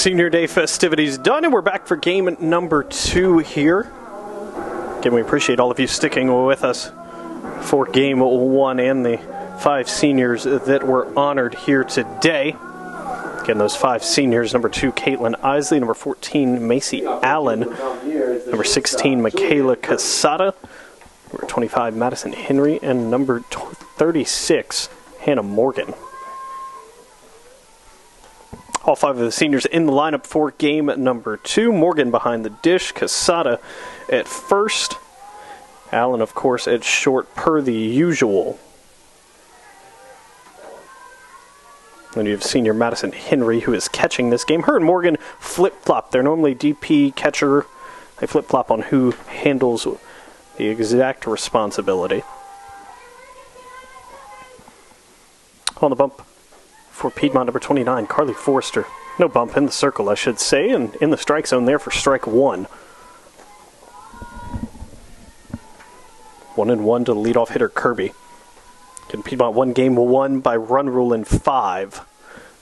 Senior Day festivities done, and we're back for game number 2 here. Again, we appreciate all of you sticking with us for game 1 and the 5 seniors that were honored here today. Again, those 5 seniors: number 2, Caitlin Isley; number 14, Macy Allen; number 16, Michaela Casada; number 25, Madison Henry; and number 36, Hannah Morgan. All 5 of the seniors in the lineup for game number 2. Morgan behind the dish, Casada at first, Allen, of course, at short per the usual. Then you have senior Madison Henry, who is catching this game. Her and Morgan flip-flop. They're normally DP catcher. They flip-flop on who handles the exact responsibility. On the bump for Piedmont, number 29, Carly Forrester. No bump in the circle, I should say, and in the strike zone there for strike 1. 1-1 to the leadoff hitter, Kirby. Again, Piedmont won game 1 by run rule in 5.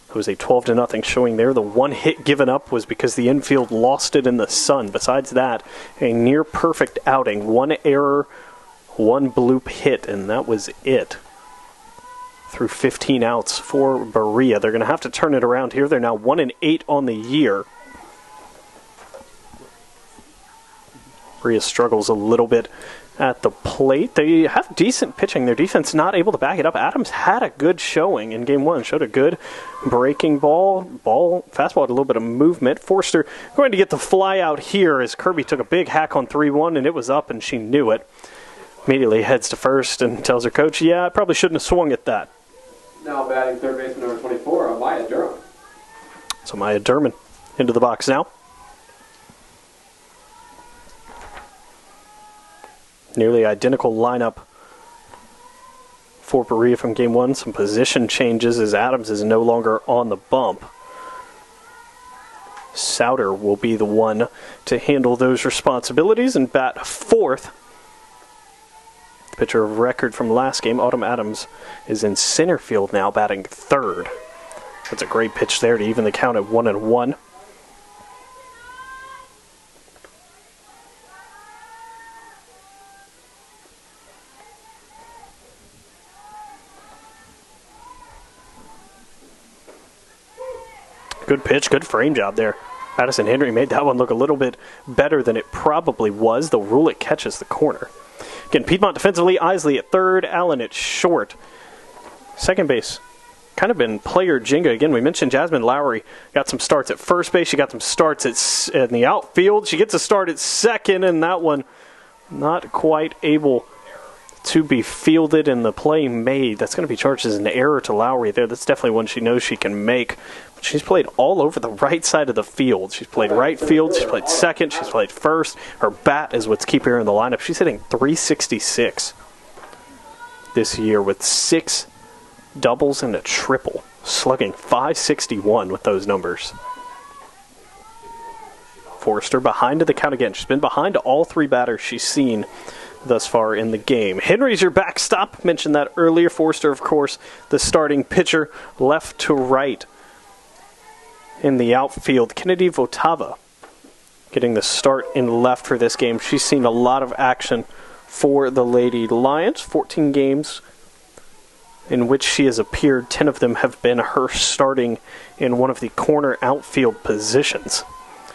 It was a 12-0 showing there. The one hit given up was because the infield lost it in the sun. Besides that, a near-perfect outing. 1 error, 1 bloop hit, and that was it. Through 15 outs for Berea. They're going to have to turn it around here. They're now 1-8 on the year. Berea struggles a little bit at the plate. They have decent pitching. Their defense not able to back it up. Adams had a good showing in game 1. Showed a good breaking fastball had a little bit of movement. Forster going to get the fly out here as Kirby took a big hack on 3-1, and it was up, and she knew it. Immediately heads to first and tells her coach, yeah, I probably shouldn't have swung at that. Now batting third baseman number 24, Maya Durham. So Maya Durham into the box now. Nearly identical lineup for Berea from game 1. Some position changes as Adams is no longer on the bump. Souter will be the one to handle those responsibilities and bat fourth. Pitcher of record from last game, Autumn Adams, is in center field now, batting third. That's a great pitch there to even the count at 1-1. Good pitch, good frame job there. Madison Henry made that one look a little bit better than it probably was. They'll rule it catches the corner. Again, Piedmont defensively, Isley at third, Allen at short. Second base, kind of been player Jenga. Again, we mentioned Jasmine Lowry got some starts at first base. She got some starts in the outfield. She gets a start at second, and that one not quite able to be fielded and the play made. That's going to be charged as an error to Lowry there. That's definitely one she knows she can make. But she's played all over the right side of the field. She's played right field, she's played second, she's played first. Her bat is what's keeping her in the lineup. She's hitting .366 this year with 6 doubles and a triple, slugging .561 with those numbers. Forrester behind to the count again. She's been behind all 3 batters she's seen thus far in the game. Henry's your backstop. Mentioned that earlier. Forrester, of course, the starting pitcher, left to right in the outfield. Kennedy Votava getting the start in left for this game. She's seen a lot of action for the Lady Lions. 14 games in which she has appeared. 10 of them have been her starting in one of the corner outfield positions.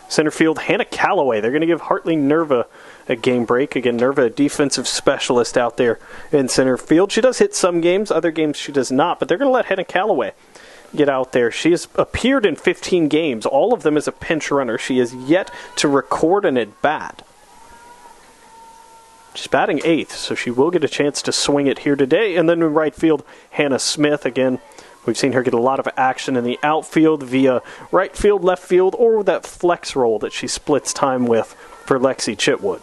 Center field, Hannah Calloway. They're going to give Hartley Nerva a game break. Again, Nerva, a defensive specialist out there in center field. She does hit some games, other games she does not, but they're going to let Hannah Calloway get out there. She has appeared in 15 games, all of them as a pinch runner. She has yet to record an at-bat. She's batting 8th, so she will get a chance to swing it here today. And then in right field, Hannah Smith. Again, we've seen her get a lot of action in the outfield via right field, left field, or that flex role that she splits time with for Lexi Chitwood.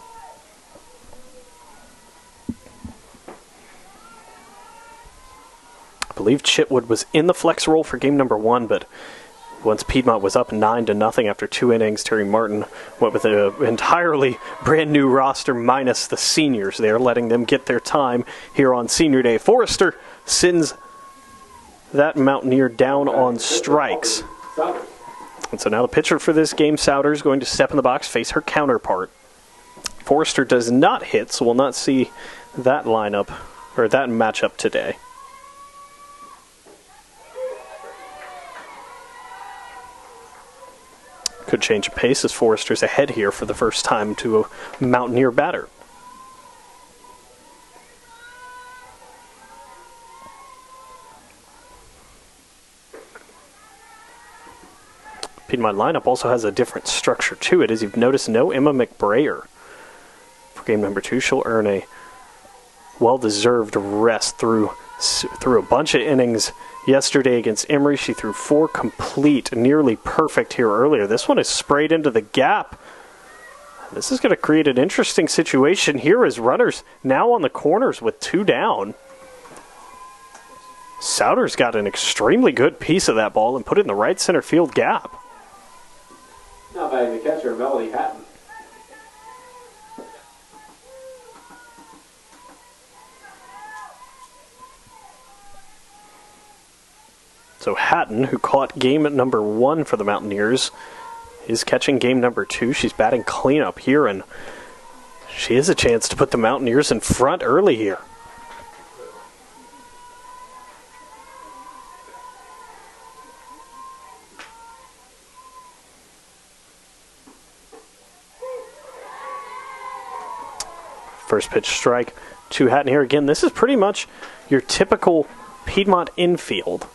I believe Chitwood was in the flex role for game number 1, but once Piedmont was up 9-0 after 2 innings, Terry Martin went with an entirely brand new roster minus the seniors there, letting them get their time here on Senior Day. Forrester sends that Mountaineer down on strikes. And so now the pitcher for this game, Souter, is going to step in the box, face her counterpart. Forrester does not hit, so we'll not see that lineup, or that matchup today. Could change of pace as Forrester's ahead here for the first time to a Mountaineer batter. Piedmont lineup also has a different structure to it. As you've noticed, no Emma McBrayer for game number 2. She'll earn a well-deserved rest through a bunch of innings yesterday against Emory. She threw 4 complete, nearly perfect here earlier. This one is sprayed into the gap. This is going to create an interesting situation here as runners now on the corners with 2 down. Souter's got an extremely good piece of that ball and put it in the right center field gap. Now batting the catcher, Melody Hatton. So Hatton, who caught game number 1 for the Mountaineers, is catching game number 2. She's batting cleanup here, and she has a chance to put the Mountaineers in front early here. First pitch strike to Hatton here. Again, this is pretty much your typical Piedmont infield.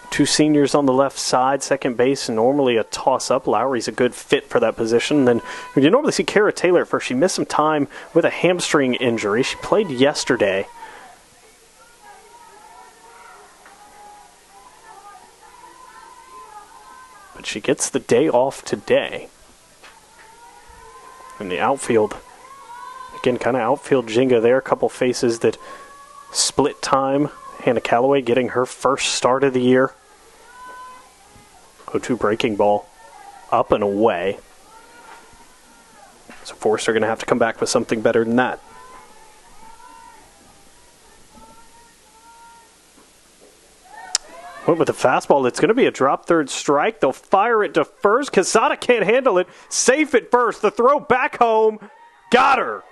2 seniors on the left side, second base, and normally a toss-up. Lowry's a good fit for that position. Then you normally see Kara Taylor at first. She missed some time with a hamstring injury. She played yesterday. But she gets the day off today. In the outfield, again, kind of outfield Jenga there. A couple faces that split time. Hannah Calloway getting her first start of the year. 0-2 breaking ball. Up and away. So Forrester going to have to come back with something better than that. Went with the fastball. It's going to be a drop third strike. They'll fire it to first. Quesada can't handle it. Safe at first. The throw back home. Got her.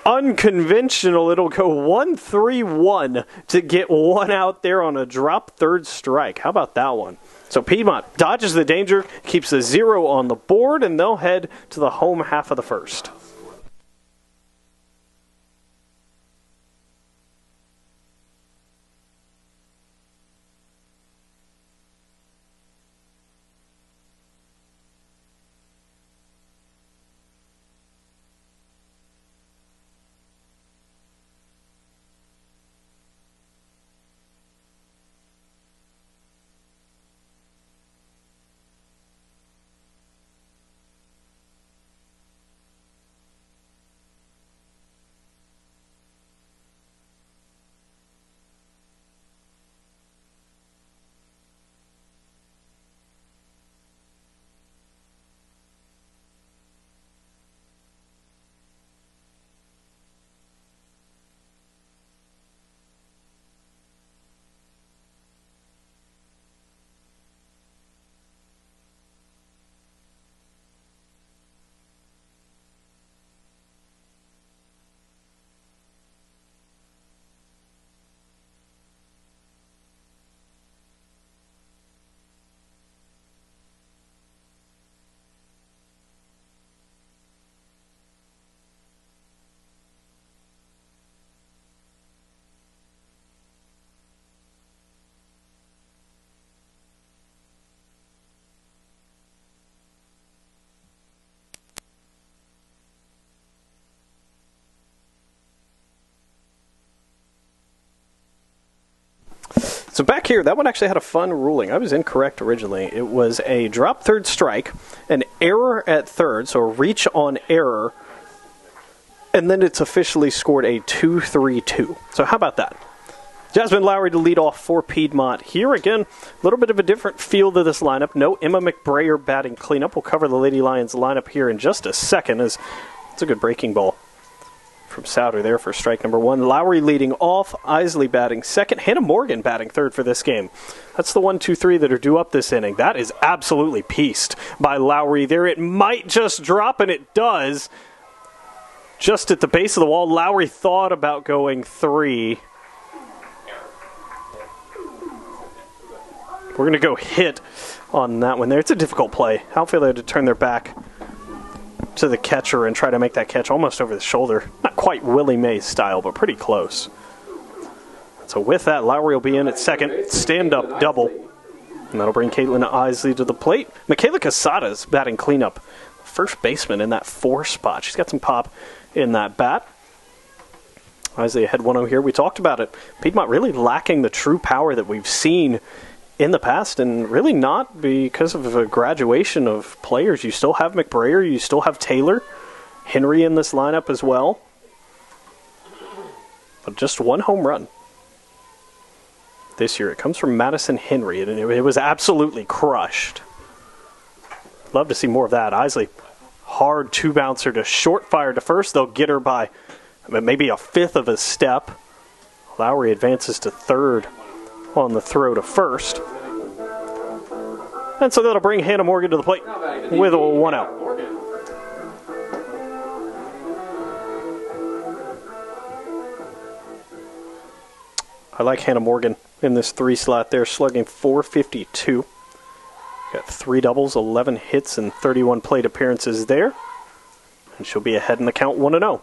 Unconventional. It'll go 1-3-1 to get one out there on a drop third strike. How about that one? So Piedmont dodges the danger, keeps the 0 on the board, and they'll head to the home half of the first. So back here, that one actually had a fun ruling. I was incorrect originally. It was a drop third strike, an error at third, so a reach on error, and then it's officially scored a 2-3-2. So how about that? Jasmine Lowry to lead off for Piedmont. Here again, a little bit of a different feel to this lineup. No Emma McBrayer batting cleanup. We'll cover the Lady Lions lineup here in just a second, as it's a good breaking ball from Souter there for strike number one. Lowry leading off, Isley batting second, Hannah Morgan batting third for this game. That's the 1, 2, 3 that are due up this inning. That is absolutely pieced by Lowry there. It might just drop, and it does. Just at the base of the wall, Lowry thought about going 3. We're going to go hit on that one there. It's a difficult play. Outfielder had to turn their back to the catcher and try to make that catch almost over the shoulder. Not quite Willie Mays style, but pretty close. So with that, Lowry will be in at second. Stand-up double. And that'll bring Caitlin Isley to the plate. Michaela Casada's batting cleanup. First baseman in that 4 spot. She's got some pop in that bat. Isley ahead 1-0 here. We talked about it. Piedmont really lacking the true power that we've seen in the past, and really not because of a graduation of players. You still have McBrayer, you still have Taylor, Henry in this lineup as well. But just 1 home run this year. It comes from Madison Henry, and it was absolutely crushed. Love to see more of that. Isley, hard 2-bouncer to short, fire to first. They'll get her by maybe a 1/5 of a step. Lowry advances to third on the throw to first. And so that'll bring Hannah Morgan to the plate with a 1 out. I like Hannah Morgan in this 3 slot there, slugging .452. Got 3 doubles, 11 hits, and 31 plate appearances there. And she'll be ahead in the count 1-0.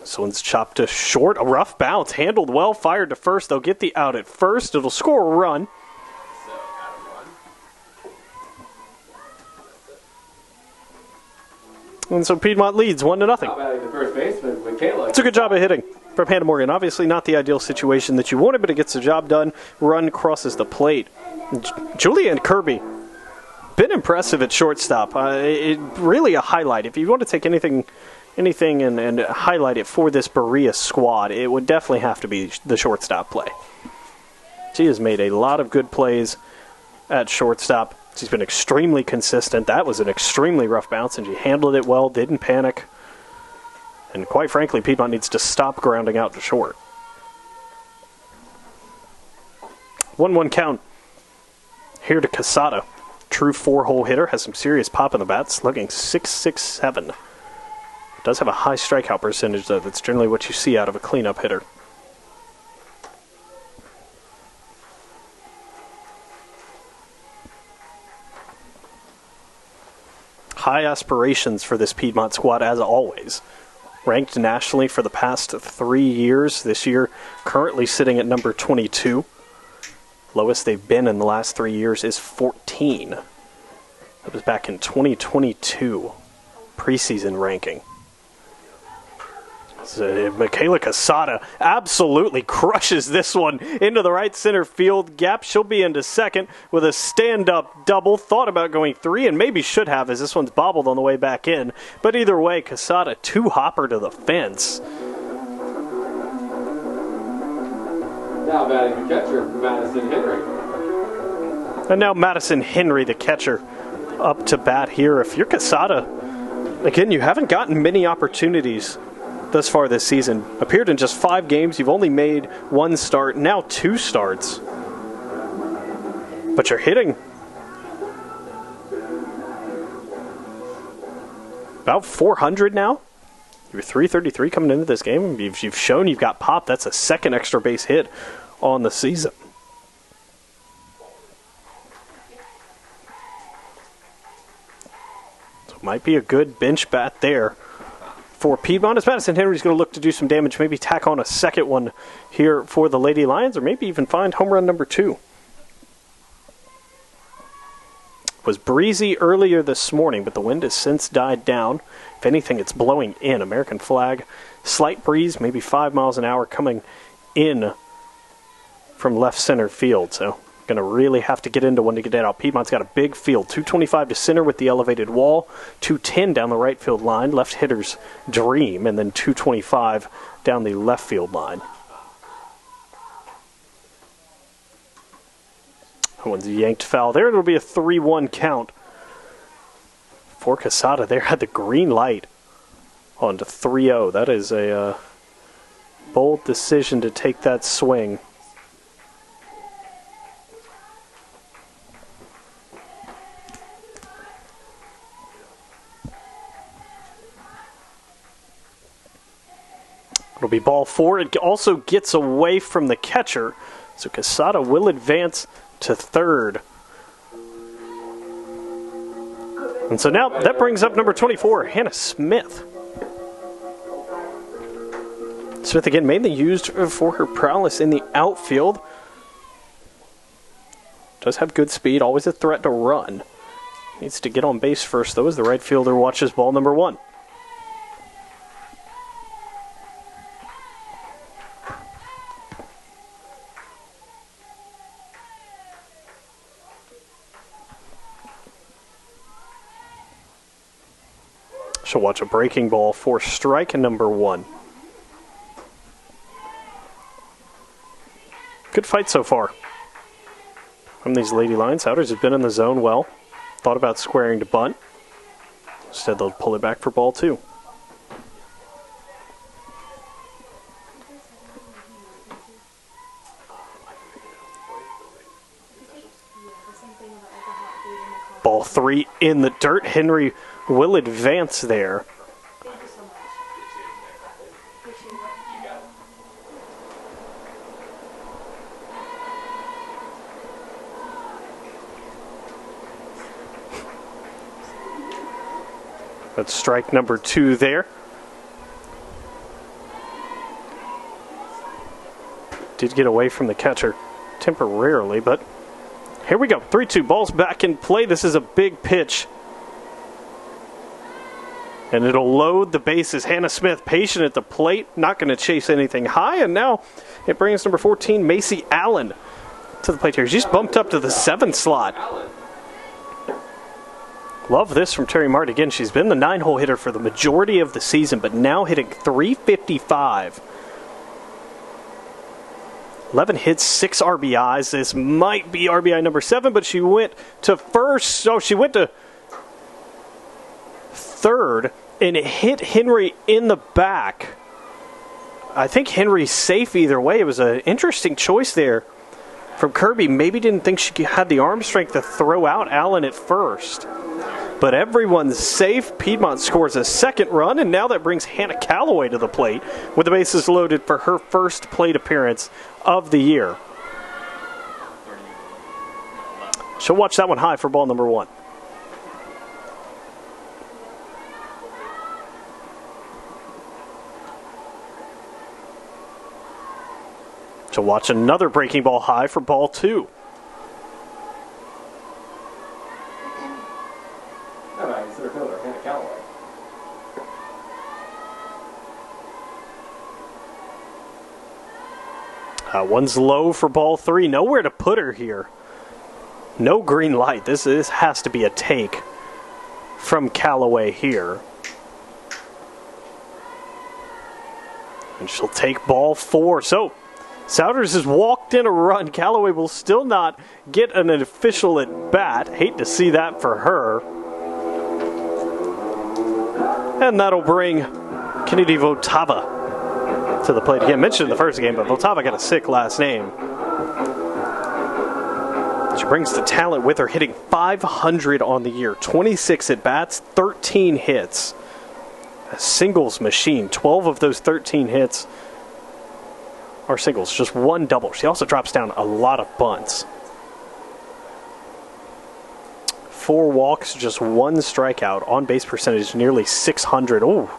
This one's chopped to short. A rough bounce. Handled well. Fired to first. They'll get the out at first. It'll score a run. And so Piedmont leads 1-0. It's a good job of hitting from Hannah Morgan. Obviously not the ideal situation that you wanted, but it gets the job done. Run crosses the plate. Julianne Kirby, been impressive at shortstop. It really a highlight. If you want to take anything and highlight it for this Berea squad, it would definitely have to be the shortstop play. She has made a lot of good plays at shortstop. She's been extremely consistent. That was an extremely rough bounce, and she handled it well, didn't panic. And quite frankly, Piedmont needs to stop grounding out to short. 1-1 count here to Casada. True 4-hole hitter, has some serious pop in the bat, slugging .667. Does have a high strikeout percentage, though. That's generally what you see out of a cleanup hitter. High aspirations for this Piedmont squad, as always. Ranked nationally for the past 3 years. This year, currently sitting at number 22. Lowest they've been in the last 3 years is 14. That was back in 2022 preseason ranking. Michaela Casada absolutely crushes this one into the right center field gap. She'll be into second with a stand-up double. Thought about going 3 and maybe should have, as this one's bobbled on the way back in. But either way, Casada 2-hopper to the fence. Now batting the catcher, Madison Henry. And now Madison Henry, the catcher, up to bat here. If you're Casada, again, you haven't gotten many opportunities thus far this season. Appeared in just 5 games. You've only made 1 start, now 2 starts. But you're hitting about 400 now. You're 333 coming into this game. You've shown you've got pop. That's a 2nd extra base hit on the season. So it might be a good bench bat there for Piedmont, as Madison Henry's going to look to do some damage, maybe tack on a 2nd one here for the Lady Lions, or maybe even find home run number 2. It was breezy earlier this morning, but the wind has since died down. If anything, it's blowing in. American flag, slight breeze, maybe 5 miles an hour coming in from left center field, so going to really have to get into one to get that out. Piedmont's got a big field. 225 to center with the elevated wall. 210 down the right field line. Left hitter's dream. And then 225 down the left field line. One's yanked foul there. It'll be a 3-1 count for Quesada. There had the green light on to 3-0. That is a bold decision to take that swing. It'll be ball 4. It also gets away from the catcher, so Quesada will advance to third. And so now that brings up number 24, Hannah Smith. Smith again mainly used for her prowess in the outfield. Does have good speed, always a threat to run. Needs to get on base first though as the right fielder watches ball number 1. She'll watch a breaking ball for strike number 1. Good fight so far from these Lady Lions. Souders have been in the zone well. Thought about squaring to bunt. Instead, they'll pull it back for ball 2. Ball 3 in the dirt. Henry will advance there. That's strike number 2 there. Did get away from the catcher temporarily, but here we go. 3-2, ball's back in play. This is a big pitch. And it'll load the bases. Hannah Smith patient at the plate, not going to chase anything high. And now it brings number 14, Macy Allen, to the plate here. She's bumped up to the 7th slot. Love this from Terry Martin. Again, she's been the 9-hole hitter for the majority of the season, but now hitting .355. 11 hits, 6 RBIs. This might be RBI number 7, but she went to first. Oh, she went to third, and it hit Henry in the back. I think Henry's safe either way. It was an interesting choice there from Kirby. Maybe didn't think she had the arm strength to throw out Allen at first. But everyone's safe. Piedmont scores a 2nd run, and now that brings Hannah Calloway to the plate with the bases loaded for her first plate appearance of the year. She'll watch that one high for ball number 1. She'll watch another breaking ball high for ball 2. One's low for ball 3. Nowhere to put her here. No green light. This has to be a take from Calloway here. And she'll take ball 4. So Souders has walked in a run. Calloway will still not get an official at bat. Hate to see that for her. And that'll bring Kennedy Votava to the plate again. Mentioned in the first game, but Votava got a sick last name. She brings the talent with her, hitting .500 on the year. 26 at-bats, 13 hits. A singles machine. 12 of those 13 hits are singles, just 1 double. She also drops down a lot of bunts. 4 walks, just 1 strikeout. On-base percentage, nearly .600. Ooh.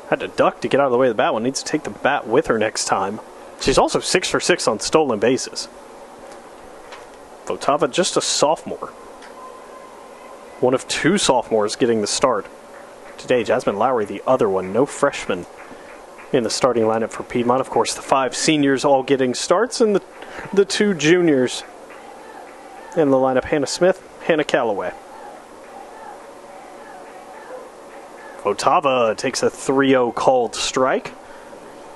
Had to duck to get out of the way of the bat one. Needs to take the bat with her next time. She's also 6 for 6 on stolen bases. Votava, just a sophomore. One of 2 sophomores getting the start today. Jasmine Lowry, the other one. No freshman in the starting lineup for Piedmont. Of course, the 5 seniors all getting starts, and the 2 juniors in the lineup. Hannah Smith, Hannah Calloway. Votava takes a 3-0 called strike.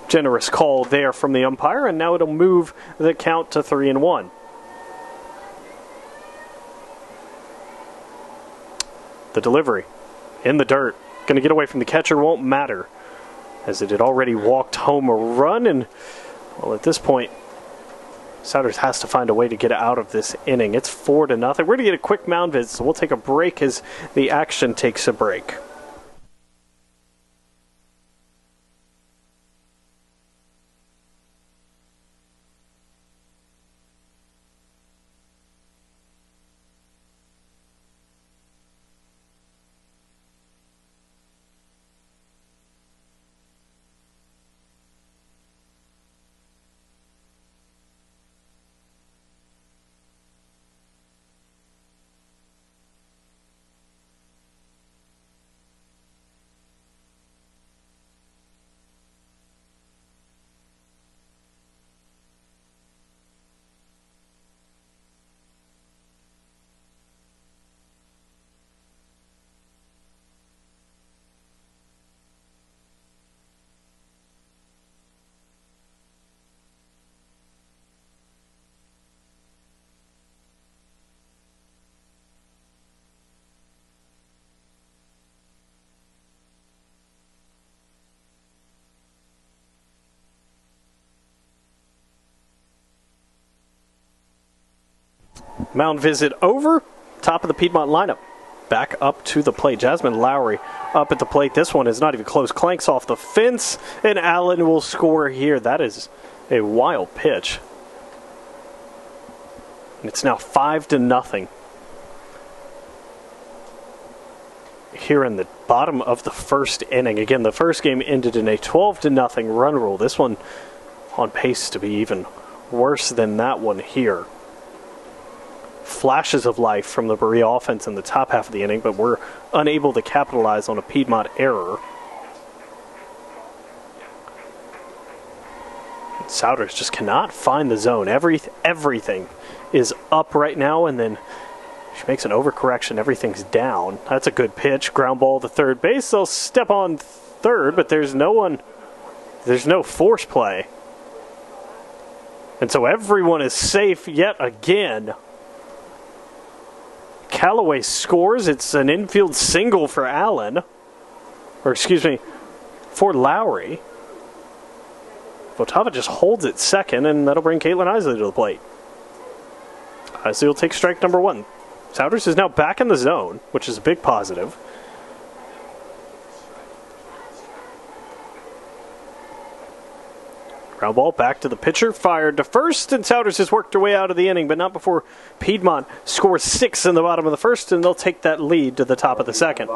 Generous call there from the umpire, and now it'll move the count to 3-1. The delivery in the dirt. Going to get away from the catcher, won't matter, as it had already walked home a run. And, well, at this point, Souders has to find a way to get out of this inning. It's 4-0. We're going to get a quick mound visit, so we'll take a break as the action takes a break. Mound visit over. Top of the Piedmont lineup. Back up to the plate. Jasmine Lowry up at the plate. This one is not even close. Clanks off the fence, and Allen will score here. That is a wild pitch. And it's now 5-0. Here in the bottom of the first inning. Again, the first game ended in a 12-0 run rule. This one on pace to be even worse than that one here. Flashes of life from the Berea offense in the top half of the inning, but we're unable to capitalize on a Piedmont error. Souders just cannot find the zone. Everything is up right now, and then she makes an overcorrection. Everything's down. That's a good pitch. Ground ball to third base. They'll step on third, but there's no one. There's no force play. And so everyone is safe yet again. Callaway scores. It's an infield single for Allen. Or, excuse me, for Lowry. Votava just holds it second, and that'll bring Caitlin Isley to the plate. Isley will take strike number one. Souders is now back in the zone, which is a big positive. Ground ball back to the pitcher, fired to first, and Souders has worked her way out of the inning, but not before Piedmont scores 6 in the bottom of the first, and they'll take that lead to the top of the second.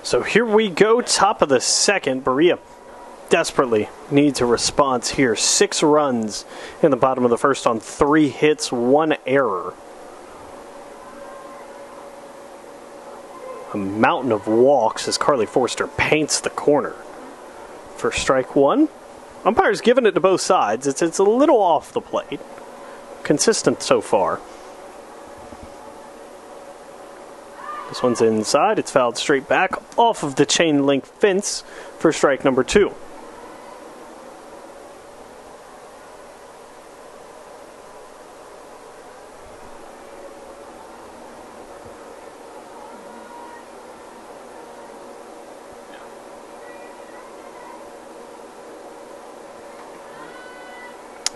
So here we go, top of the second. Berea desperately needs a response here. 6 runs in the bottom of the first on 3 hits, 1 error. A mountain of walks as Carly Forster paints the corner. First strike 1. Umpire's given it to both sides. It's a little off the plate. Consistent so far. This one's inside. It's fouled straight back off of the chain link fence for strike number 2.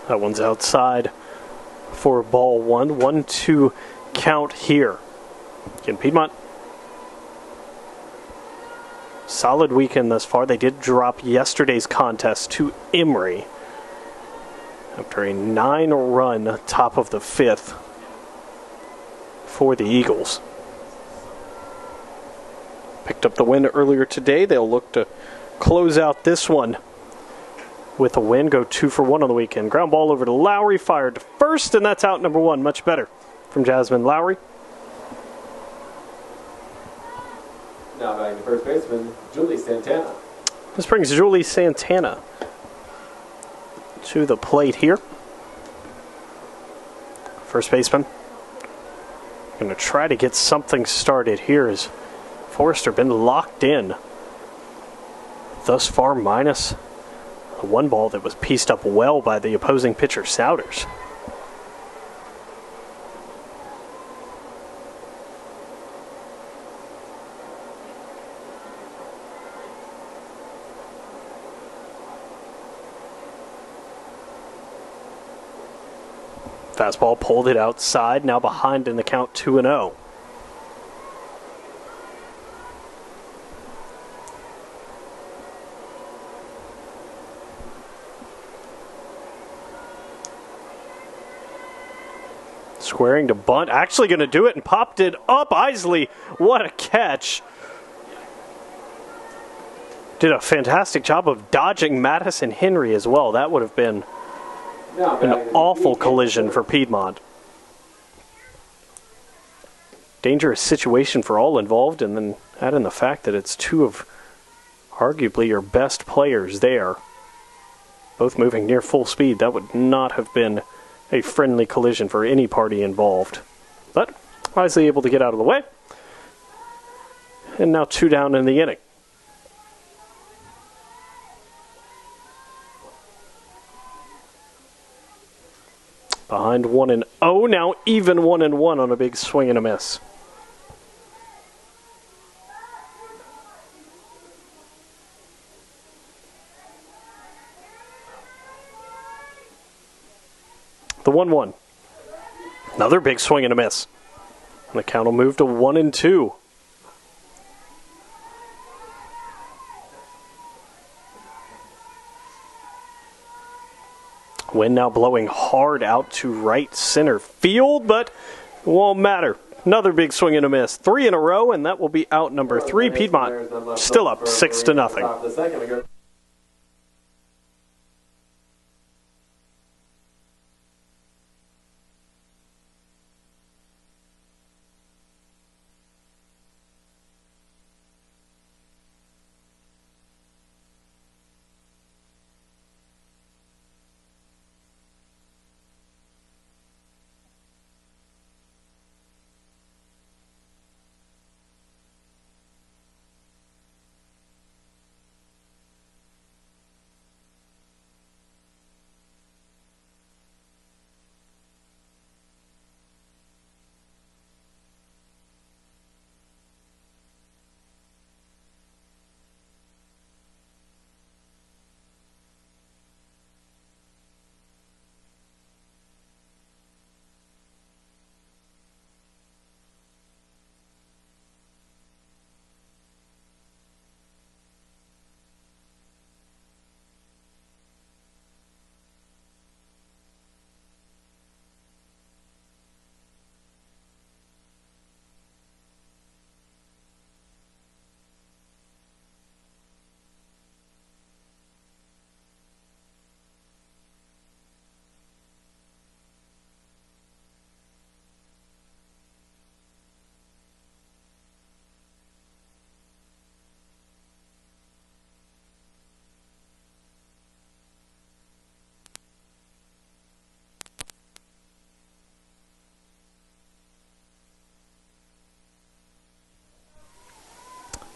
That one's outside for ball 1. 1-2 count here. Again, Piedmont, solid weekend thus far. They did drop yesterday's contest to Emory after a 9-run top of the 5th for the Eagles. Picked up the win earlier today. They'll look to close out this one with a win, go 2 for 1 on the weekend. Ground ball over to Lowry, fired to first, and that's out number 1. Much better from Jasmine Lowry. Now batting to first baseman, Julie Santana. This brings Julie Santana to the plate here. First baseman going to try to get something started here as Forrester been locked in thus far, minus a 1 ball that was pieced up well by the opposing pitcher Souders. Fastball pulled it outside, now behind in the count 2-0. Squaring to bunt, actually going to do it and popped it up. Isley, what a catch. Did a fantastic job of dodging Madison Henry as well. That would have been an awful collision for Piedmont. Dangerous situation for all involved, and then add in the fact that it's 2 of arguably your best players there, both moving near full speed. That would not have been a friendly collision for any party involved. But wisely able to get out of the way. And now 2 down in the inning. Behind 1-0, now even 1-1 on a big swing and a miss. The 1-1. Another big swing and a miss. And the count will move to 1-2. Wind now blowing hard out to right center field, but it won't matter. Another big swing and a miss. 3 in a row, and that will be out number 3. Piedmont still up 6-0.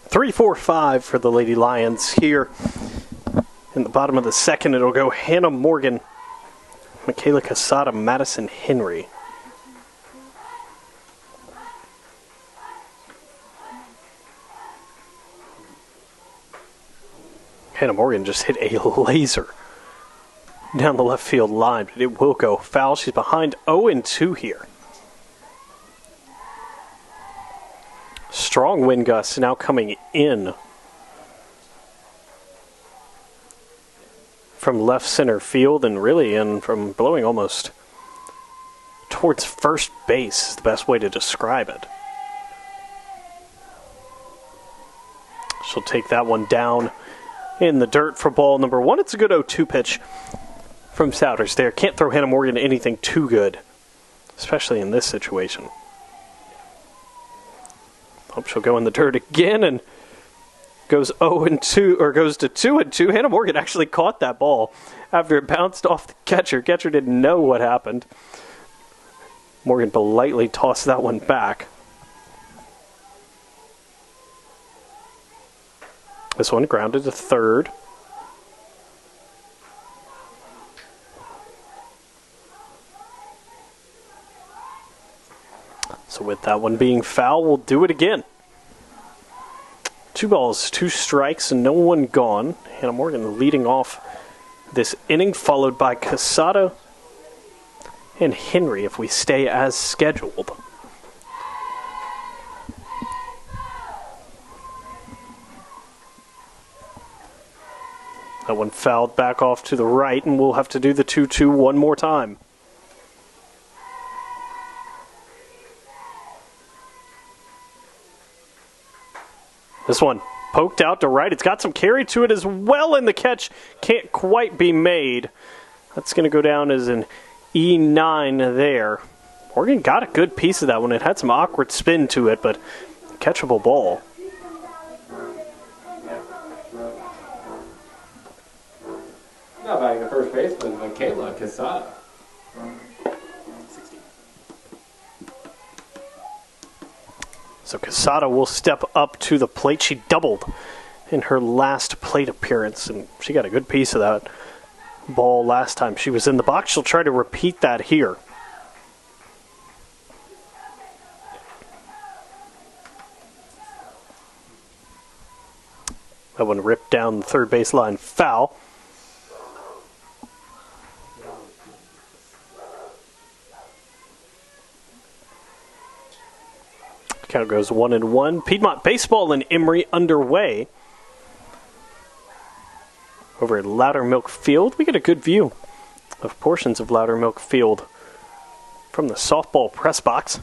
3-4-5 for the Lady Lions here. In the bottom of the second, it'll go Hannah Morgan, Michaela Casada, Madison Henry. Hannah Morgan just hit a laser down the left field line, but it will go foul. She's behind 0-2 here. Strong wind gusts now coming in from left center field and really in from blowing almost towards first base is the best way to describe it. She'll take that one down in the dirt for ball number one. It's a good 0-2 pitch from Souders there. Can't throw Hannah Morgan anything too good, especially in this situation. Hope she'll go in the dirt again and goes 0-2, or goes to 2-2. Hannah Morgan actually caught that ball after it bounced off the catcher. Catcher didn't know what happened. Morgan politely tossed that one back. This one grounded to third. So with that one being foul, we'll do it again. 2 balls, 2 strikes, and no one gone. Hannah Morgan leading off this inning, followed by Casada and Henry if we stay as scheduled. That one fouled back off to the right, and we'll have to do the 2-2 one more time. This one poked out to right. It's got some carry to it as well, and the catch can't quite be made. That's going to go down as an E9 there. Morgan got a good piece of that one. It had some awkward spin to it, but catchable ball. Now batting the first baseman, Michaela Casada. So Casada will step up to the plate. She doubled in her last plate appearance, and she got a good piece of that ball last time she was in the box. She'll try to repeat that here. That one ripped down the third baseline, foul. Count goes 1-1. Piedmont baseball in Emory underway. Over at Loudermilk Field, we get a good view of portions of Loudermilk Field from the softball press box.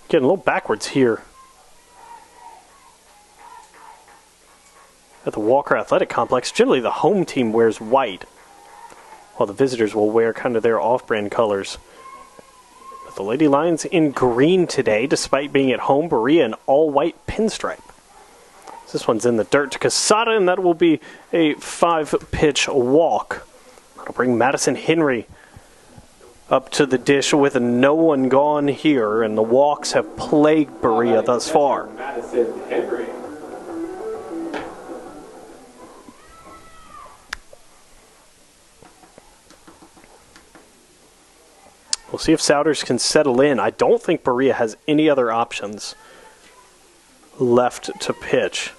Getting a little backwards here at the Walker Athletic Complex. Generally, the home team wears white, while the visitors will wear kind of their off-brand colors. But the Lady Lions in green today, despite being at home. Berea in all-white pinstripe. This one's in the dirt to Casada, and that will be a 5-pitch walk. That'll bring Madison Henry up to the dish with no one gone here, and the walks have plagued Berea thus far. Madison Henry. We'll see if Souders can settle in. I don't think Berea has any other options left to pitch.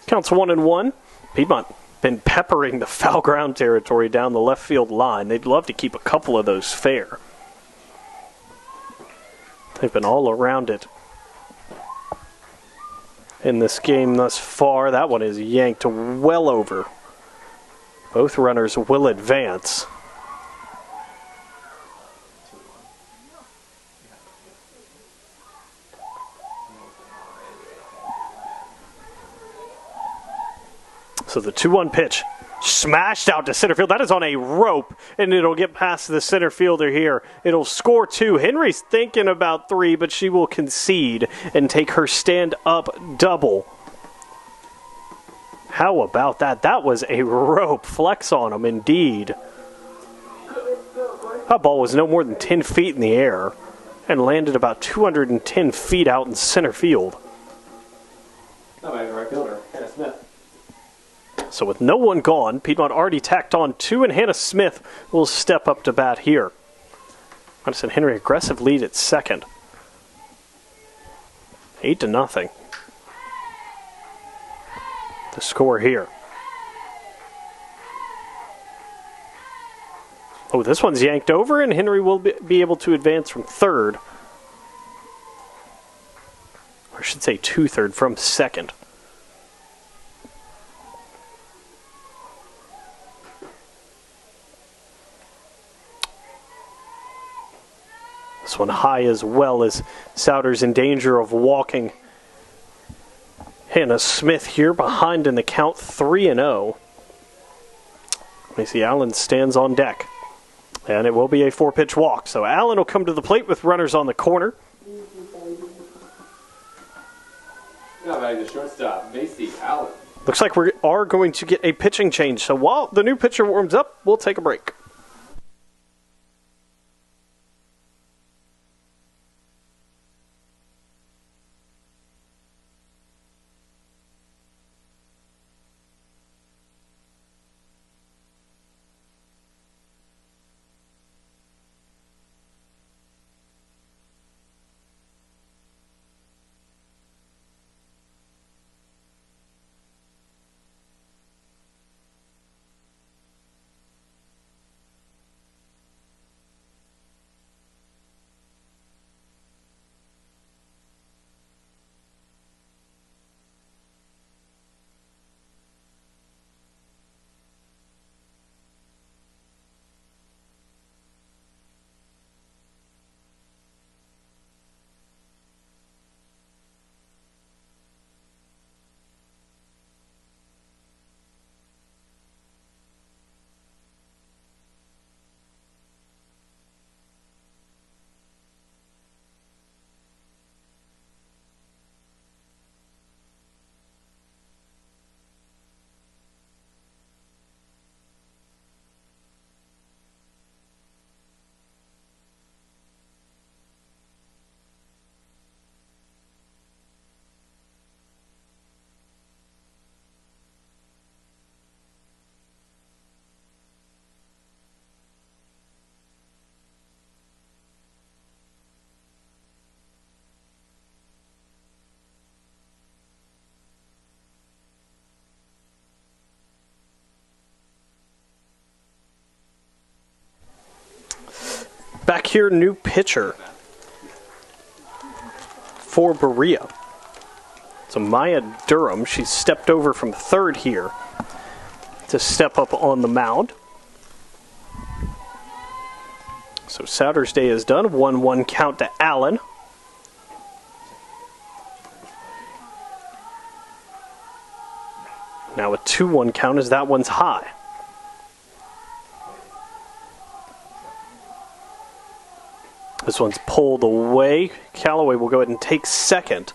Counts 1-1. Piedmont been peppering the foul ground territory down the left field line. They'd love to keep a couple of those fair. They've been all around it in this game thus far. That one is yanked well over. Both runners will advance. So the 2-1 pitch Smashed out to center field. That is on a rope, and it'll get past the center fielder here. It'll score 2. Henry's thinking about 3, but she will concede and take her stand-up double. How about that? That was a rope flex on him, indeed. That ball was no more than 10 feet in the air and landed about 210 feet out in center field. Not by the right fielder, Hannah Smith. So with no one gone, Piedmont already tacked on 2, and Hannah Smith will step up to bat here. Madison Henry, aggressive lead at second. 8-0. The score here. Oh, this one's yanked over, and Henry will be able to advance from third. Or I should say 2/3 from second. This one high as well, as Souders in danger of walking Hannah Smith here behind in the count 3-0. We see Allen stands on deck. And it will be a 4-pitch walk. So Allen will come to the plate with runners on the corner. Now batting the shortstop, Macy Allen. Looks like we are going to get a pitching change. So while the new pitcher warms up, we'll take a break. Back here, new pitcher for Berea. So Maya Durham, she's stepped over from third here to step up on the mound. So Souders' day is done. 1-1 count to Allen. Now a 2-1 count as that one's high. This one's pulled away. Callaway will go ahead and take second.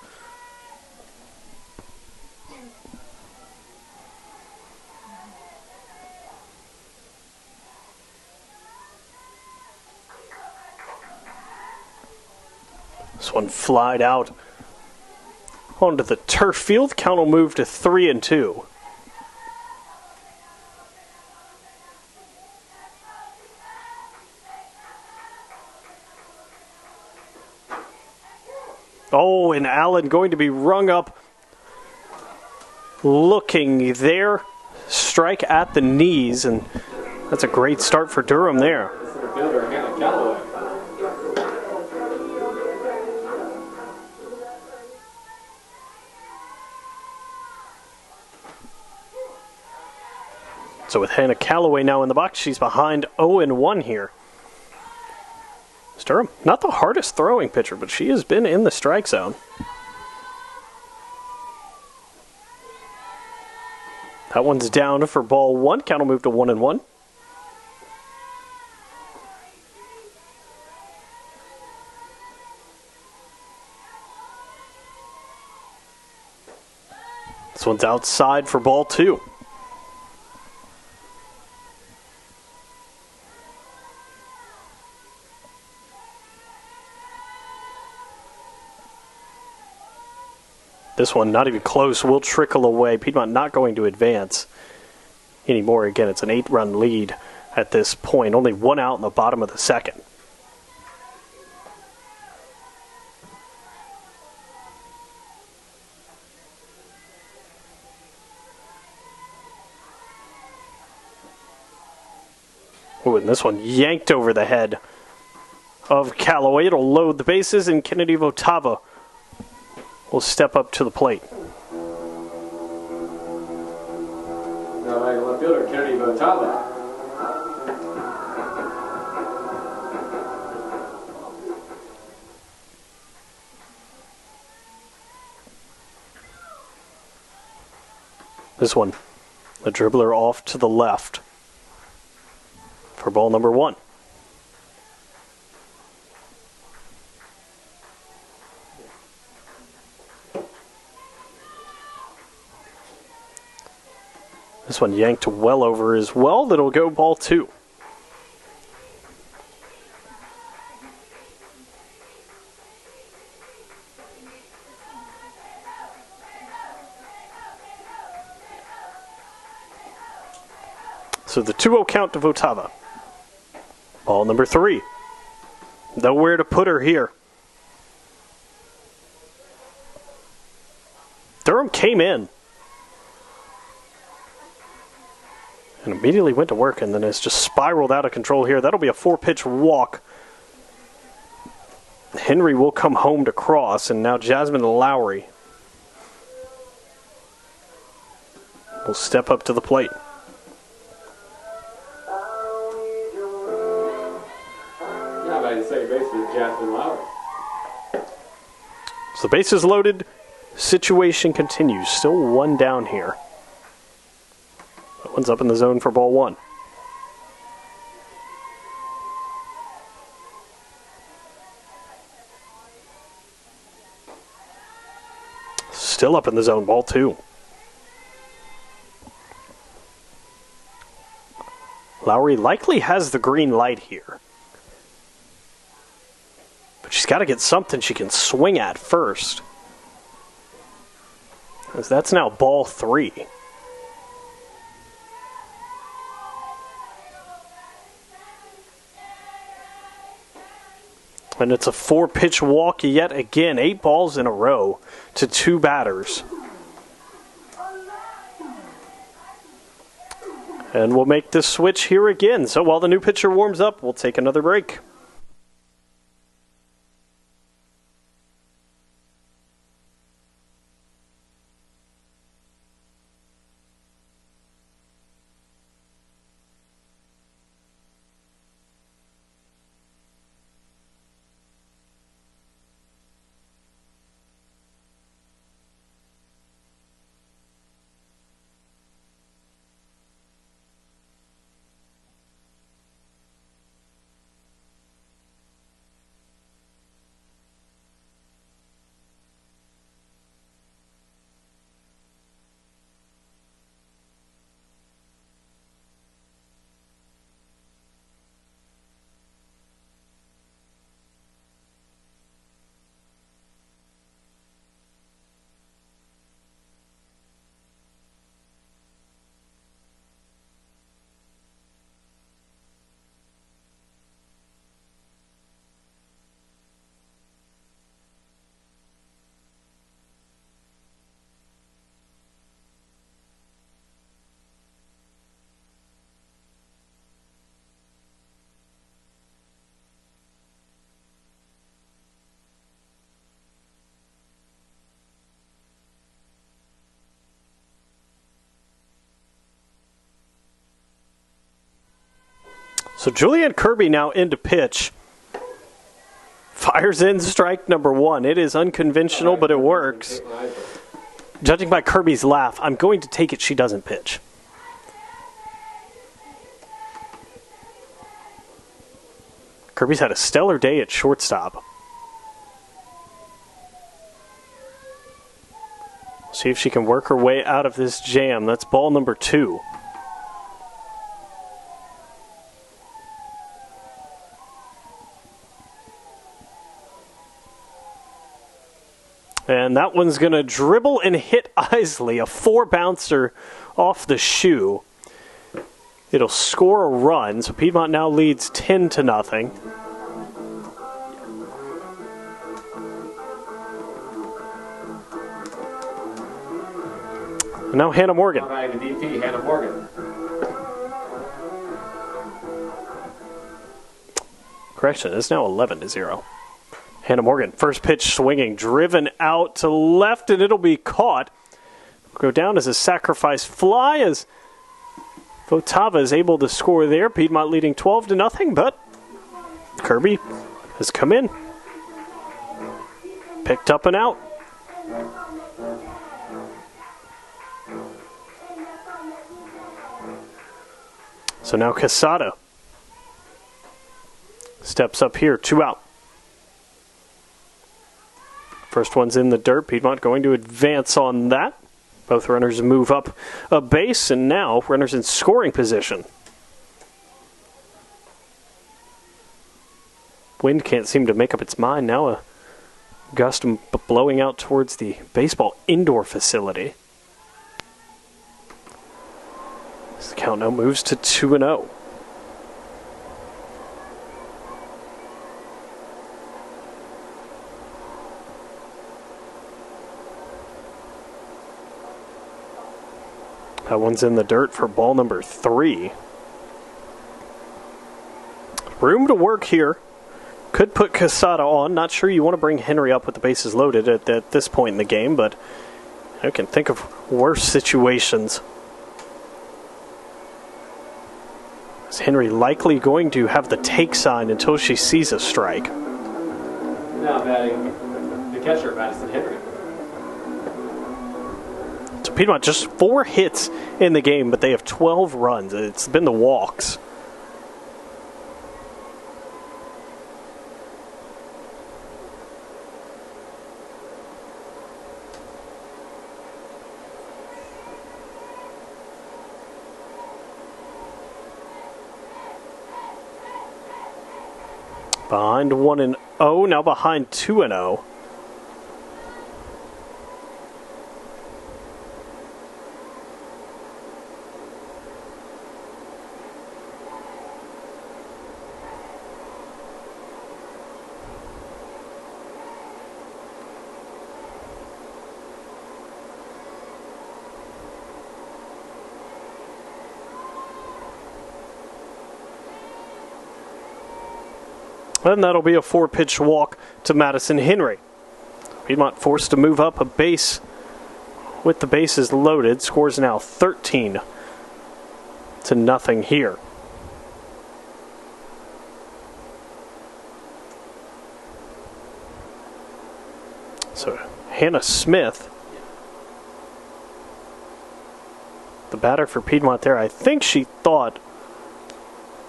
This one flied out onto the turf field. Count will move to 3-2. Oh, and Allen going to be rung up. Looking there. Strike at the knees, and that's a great start for Durham there. Center fielder, Hannah Callaway. So with Hannah Callaway now in the box, she's behind 0-1 here. Durham, not the hardest throwing pitcher, but she has been in the strike zone. That one's down for ball one. Count will move to 1-1. This one's outside for ball two. This one, not even close, will trickle away. Piedmont not going to advance anymore. Again, it's an 8-run lead at this point. Only one out in the bottom of the second. Ooh, and this one yanked over the head of Callaway. It'll load the bases, and Kennedy Votava will step up to the plate. Left fielder Kennedy Votava. This one, the dribbler off to the left for ball number one. This one yanked well over as well. That'll go ball two. So the 2-0 count to Votava. Ball number three. Nowhere to put her here. Durham came in and immediately went to work, and then has just spiraled out of control here. That'll be a 4-pitch walk. Henry will come home to cross, and now Jasmine Lowry will step up to the plate. Second baseman Jasmine Lowry. So the bases loaded. Situation continues. Still one down here. That one's up in the zone for ball one. Still up in the zone, ball two. Lowry likely has the green light here. But she's got to get something she can swing at first. As that's now ball three. And it's a 4-pitch walk yet again. 8 balls in a row to 2 batters. And we'll make this switch here again. So while the new pitcher warms up, we'll take another break. So Julianne Kirby now into pitch. Fires in strike number one. It is unconventional, but it works. Judging by Kirby's laugh, I'm going to take it she doesn't pitch. Kirby's had a stellar day at shortstop. See if she can work her way out of this jam. That's ball number 2. And that one's going to dribble and hit Isley, a 4-bouncer off the shoe. It'll score a run, so Piedmont now leads 10-0. And now Hannah Morgan. The DP, Hannah Morgan. Correction, it's now 11-0. Hannah Morgan, first pitch swinging, driven out to left, and it'll be caught. Go down as a sacrifice fly as Votava is able to score there. Piedmont leading 12-0, but Kirby has come in. Picked up and out. So now Quesada steps up here, 2 out. First one's in the dirt. Piedmont going to advance on that. Both runners move up a base, and now runners in scoring position. Wind can't seem to make up its mind. Now a gust blowing out towards the baseball indoor facility. This count now moves to 2-0. That one's in the dirt for ball number 3. Room to work here. Could put Quesada on. Not sure you want to bring Henry up with the bases loaded at this point in the game, but I can think of worse situations. Is Henry likely going to have the take sign until she sees a strike? Now batting the catcher, Madison Henry. So Piedmont just 4 hits in the game, but they have 12 runs. It's been the walks. Behind 1-0, now behind 2-0. And that'll be a 4-pitch walk to Madison Henry. Piedmont forced to move up a base with the bases loaded. Scores now 13-0 here. So Hannah Smith, the batter for Piedmont there. I think she thought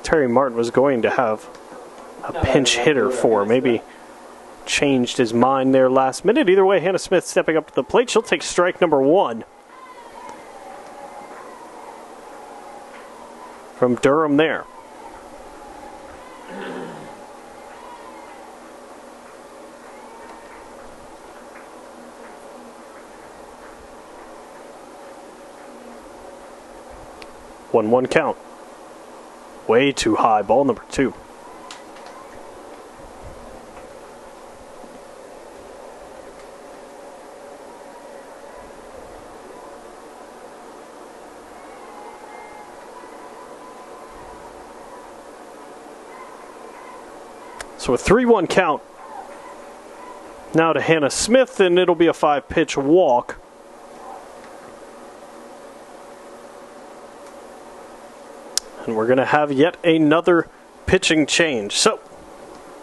Terry Martin was going to have a pinch hitter for. Maybe changed his mind there last minute. Either way, Hannah Smith stepping up to the plate. She'll take strike number 1 from Durham there. One count. Way too high. Ball number 2. So a 3-1 count now to Hannah Smith, and it'll be a 5-pitch walk. And we're going to have yet another pitching change. So,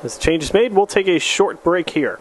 as the change is made, we'll take a short break here.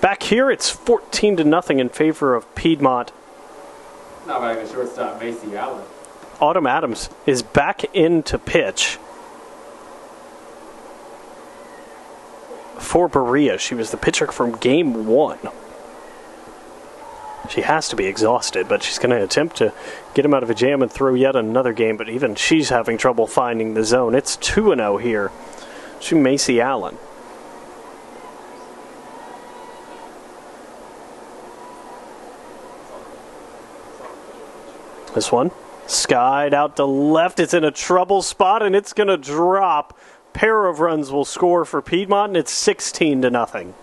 Back here, it's 14-0 in favor of Piedmont. Not by the shortstop, Macy Allen. Autumn Adams is back in to pitch for Berea. She was the pitcher from Game 1. She has to be exhausted, but she's going to attempt to get him out of a jam and throw yet another game, but even she's having trouble finding the zone. It's 2-0 here to Macy Allen. This one, skied out to left. It's in a trouble spot, and it's going to drop. Pair of runs will score for Piedmont, and it's 16-0.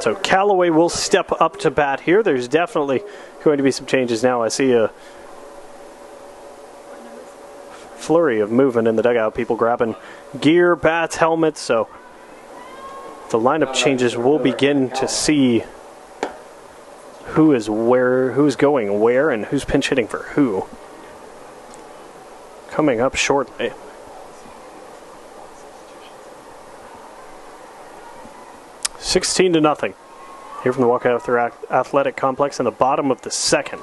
So Callaway will step up to bat here. There's definitely going to be some changes now. I see a flurry of movement in the dugout. People grabbing gear, bats, helmets. So the lineup changes. We'll begin to see who is where, who's going where, and who's pinch hitting for who. Coming up shortly. $16-0 here from the Walkout Athletic Complex in the bottom of the second.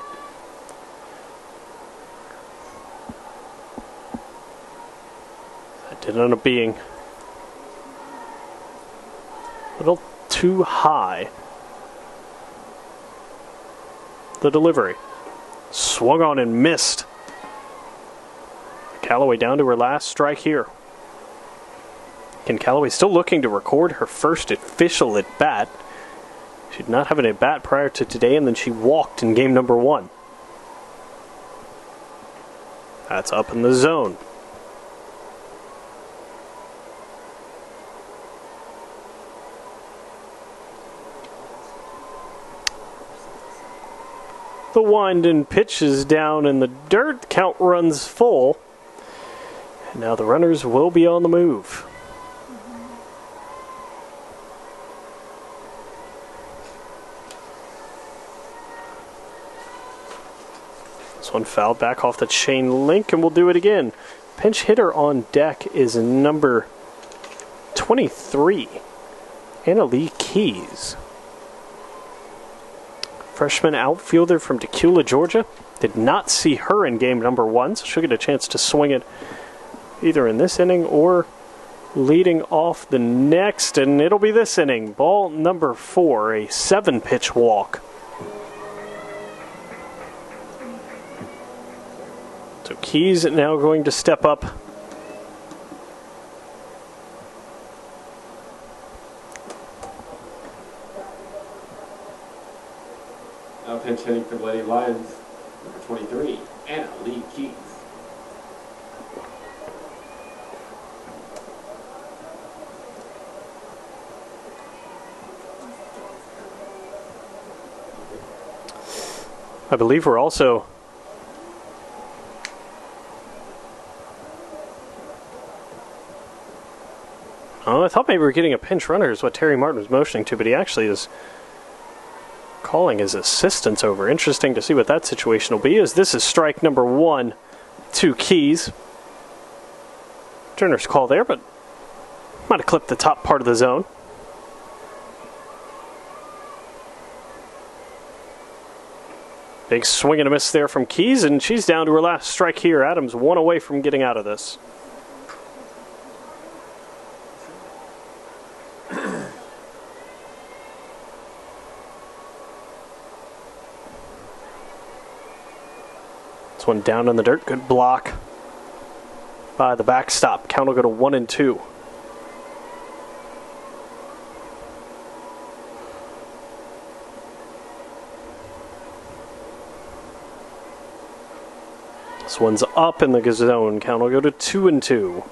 That did end up being a little too high. The delivery swung on and missed. Callaway down to her last strike here. Ken Callaway still looking to record her first official at bat. She did not have an at bat prior to today, and then she walked in game number 1. That's up in the zone. The wind and pitch is down in the dirt. Count runs full. And now the runners will be on the move. This one fouled back off the chain link, and we'll do it again. Pinch hitter on deck is number 23, Anna Lee Keys. Freshman outfielder from Tequila, Georgia. Did not see her in game number 1, so she'll get a chance to swing it either in this inning or leading off the next, and it'll be this inning. Ball number 4, a 7-pitch walk. So Keys now going to step up. Now pinch hitting for the Lady Lions, number 23, Anna Lee Keys. I believe we're also I thought maybe we were getting a pinch runner is what Terry Martin was motioning to, but he actually is calling his assistants over. Interesting to see what that situation will be, as this is strike number 1 to Keys. Turner's call there, but might have clipped the top part of the zone. Big swing and a miss there from Keys, and she's down to her last strike here. Adams one away from getting out of this. This one down in the dirt. Good block by the backstop. Count will go to 1-2. This one's up in the zone. Count will go to 2-2.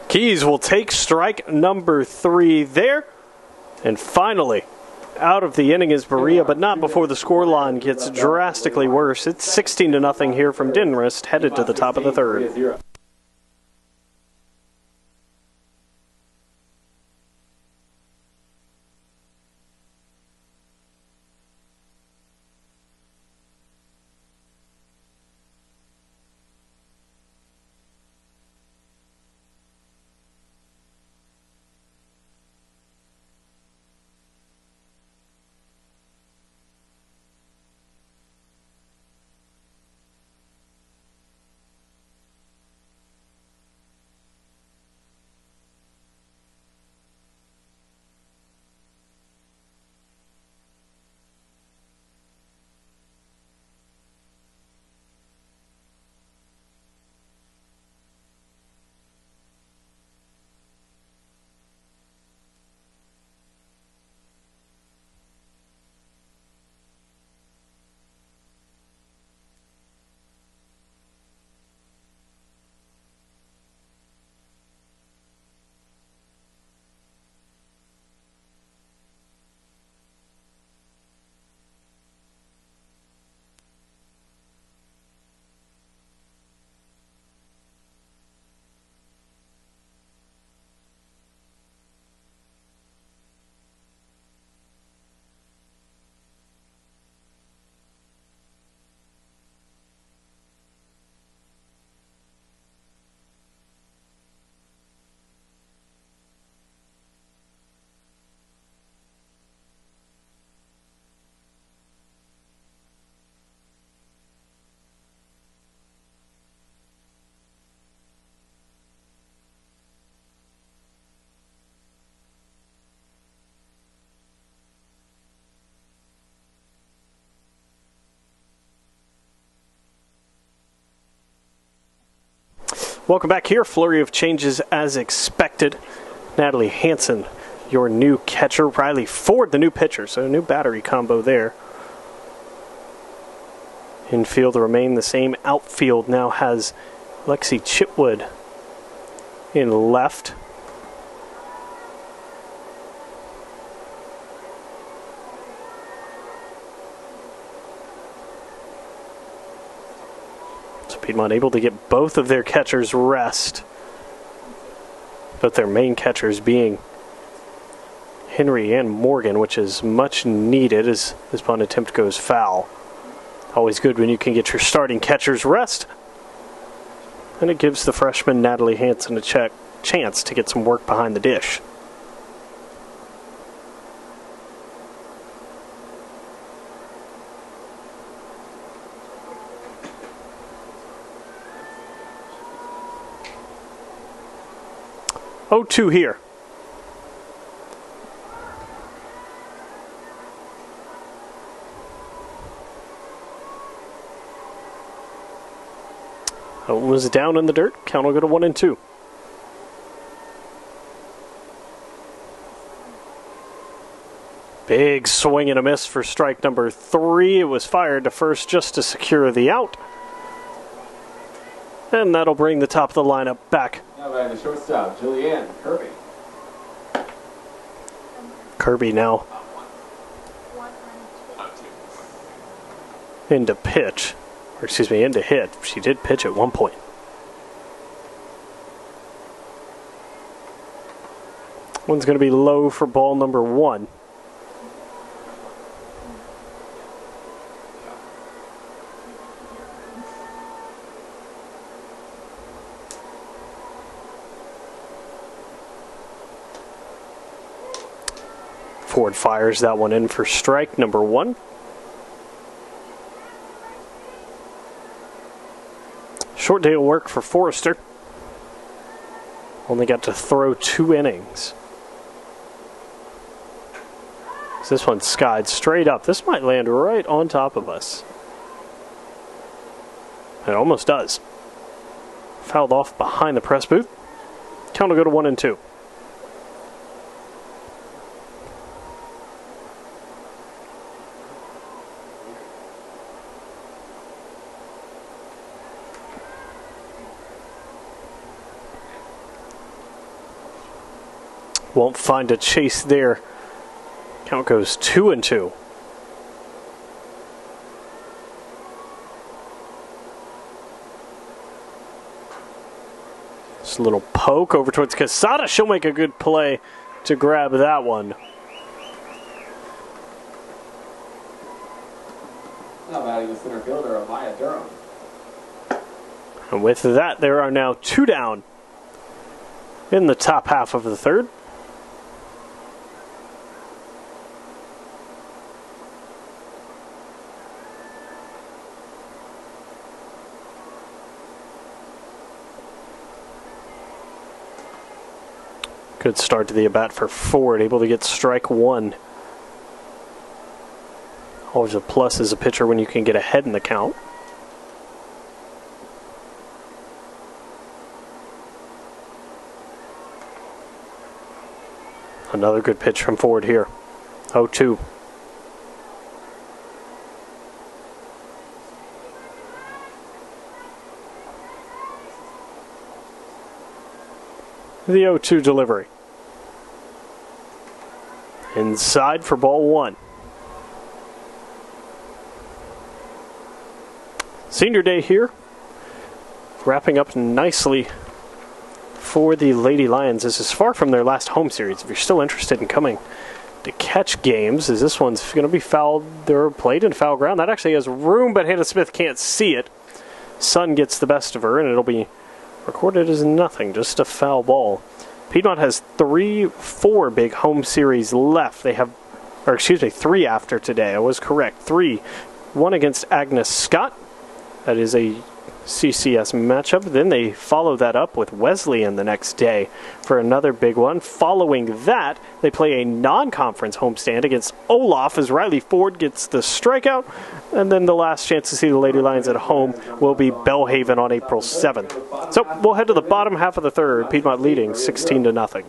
Keys will take strike number 3 there. And finally, out of the inning is Berea, but not before the scoreline gets drastically worse. It's 16-0 here from Dinrist, headed to the top of the third. Welcome back here. Flurry of changes as expected. Natalie Hansen, your new catcher. Riley Ford, the new pitcher. So a new battery combo there. Infield remain the same. Outfield now has Lexi Chitwood in left. Piedmont able to get both of their catchers rest, but their main catchers being Henry and Morgan, which is much needed as this bunt attempt goes foul. Always good when you can get your starting catchers rest, and it gives the freshman Natalie Hansen a chance to get some work behind the dish. Oh, 2 here. That one was down in the dirt. Count will go to 1-2. Big swing and a miss for strike number 3. It was fired to first just to secure the out. And that'll bring the top of the lineup back. Now by the shortstop, Julianne Kirby. Kirby now into pitch, or excuse me, into hit. She did pitch at one point. One's going to be low for ball number 1. Ford fires that one in for strike number 1. Short day of work for Forrester. Only got to throw 2 innings. So this one skied straight up. This might land right on top of us. It almost does. Fouled off behind the press booth. Count will go to 1-2. Won't find a chase there Count goes 2-2. Just a little poke over towards Casada. She'll make a good play to grab that one. Now batting the center fielder, Amaya Durham. And with that, there are now 2 down in the top half of the third. Good start to the at-bat for Ford, able to get strike 1. Always a plus as a pitcher when you can get ahead in the count. Another good pitch from Ford here. 0-2. The 0-2 delivery. Inside for ball 1. Senior day here. Wrapping up nicely for the Lady Lions. This is far from their last home series. If you're still interested in coming to catch games, as this one's going to be fouled. They're played in foul ground. That actually has room, but Hannah Smith can't see it. Sun gets the best of her, and it'll be recorded as nothing, just a foul ball. Piedmont has 4 big home series left. They have, 3 after today. I was correct. 3. 1 against Agnes Scott. That is a CCS matchup. Then they follow that up with Wesleyan the next day for another big one. Following that, they play a non-conference homestand against Olaf as Riley Ford gets the strikeout. And then the last chance to see the Lady Lions at home will be Bellhaven on April 7th. So we'll head to the bottom half of the third. Piedmont leading 16-0.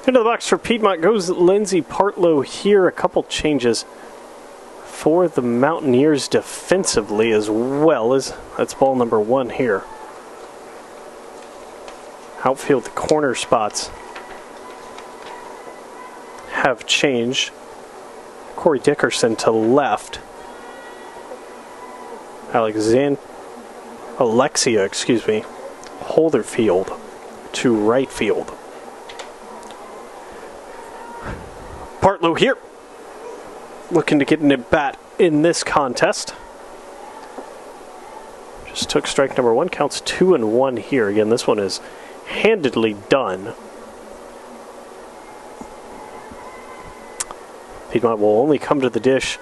Into the box for Piedmont goes Lindsay Partlow here. A couple changes for the Mountaineers defensively as well as that's ball number 1 here. Outfield, the corner spots have changed. Corey Dickerson to left. Alexia, Holderfield to right field. Partlow here, looking to get an at-bat in this contest. Just took strike number 1, counts 2-1 here. Again, this one is handedly done. Piedmont will only come to the dish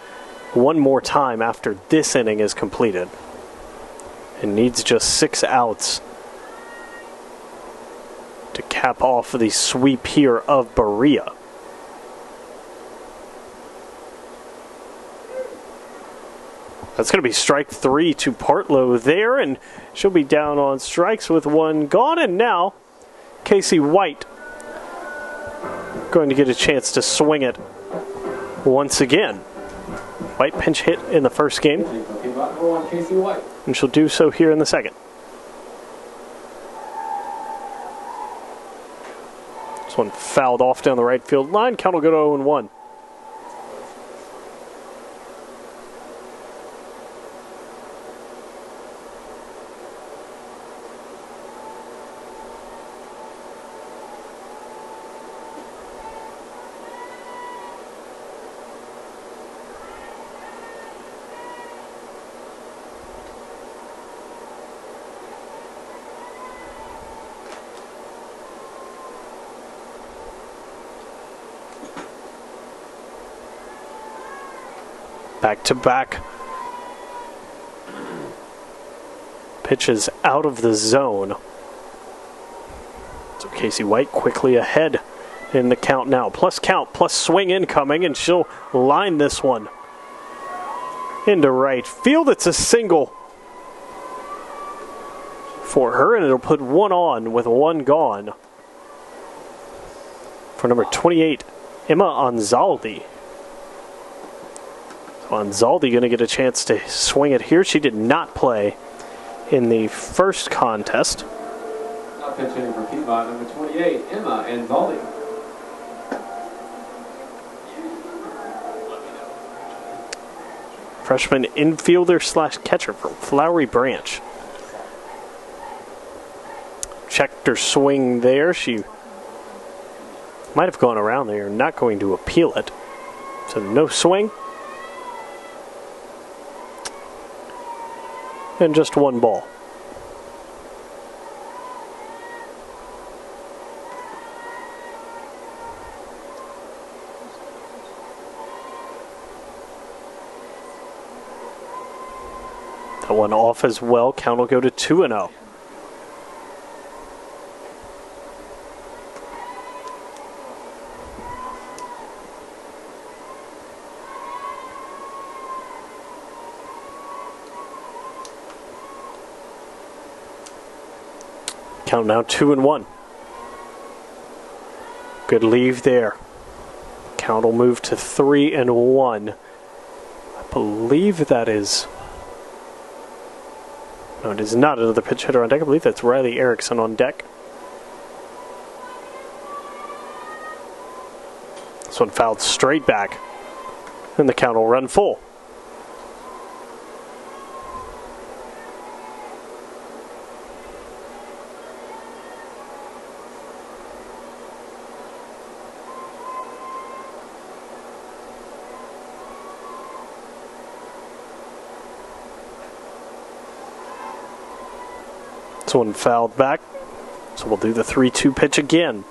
one more time after this inning is completed. And needs just 6 outs to cap off the sweep here of Berea. That's going to be strike 3 to Partlow there, and she'll be down on strikes with 1 gone. And now, Casey White going to get a chance to swing it once again. White pinch hit in the first game, and she'll do so here in the second. This one fouled off down the right field line. Count will go to 0-1. Back-to-back pitches out of the zone. So Casey White quickly ahead in the count now. Plus count, plus swing incoming, and she'll line this one into right field. It's a single for her, and it'll put 1 on with 1 gone for number 28, Emma Anzaldi. Anzaldi going to get a chance to swing it here. She did not play in the first contest. Now pitch hitting for Piedmont, number 28, Emma Anzaldi. Freshman infielder slash catcher from Flowery Branch. Checked her swing there. She might have gone around there. Not going to appeal it. So no swing. And just 1 ball. That one off as well. Count will go to 2-0. Count now 2-1. Good leave there. Count will move to 3-1. I believe that is... No, it is not another pitch hitter on deck. I believe that's Riley Erickson on deck. This one fouled straight back. And the count will run full. One fouled back, so we'll do the 3-2 pitch again.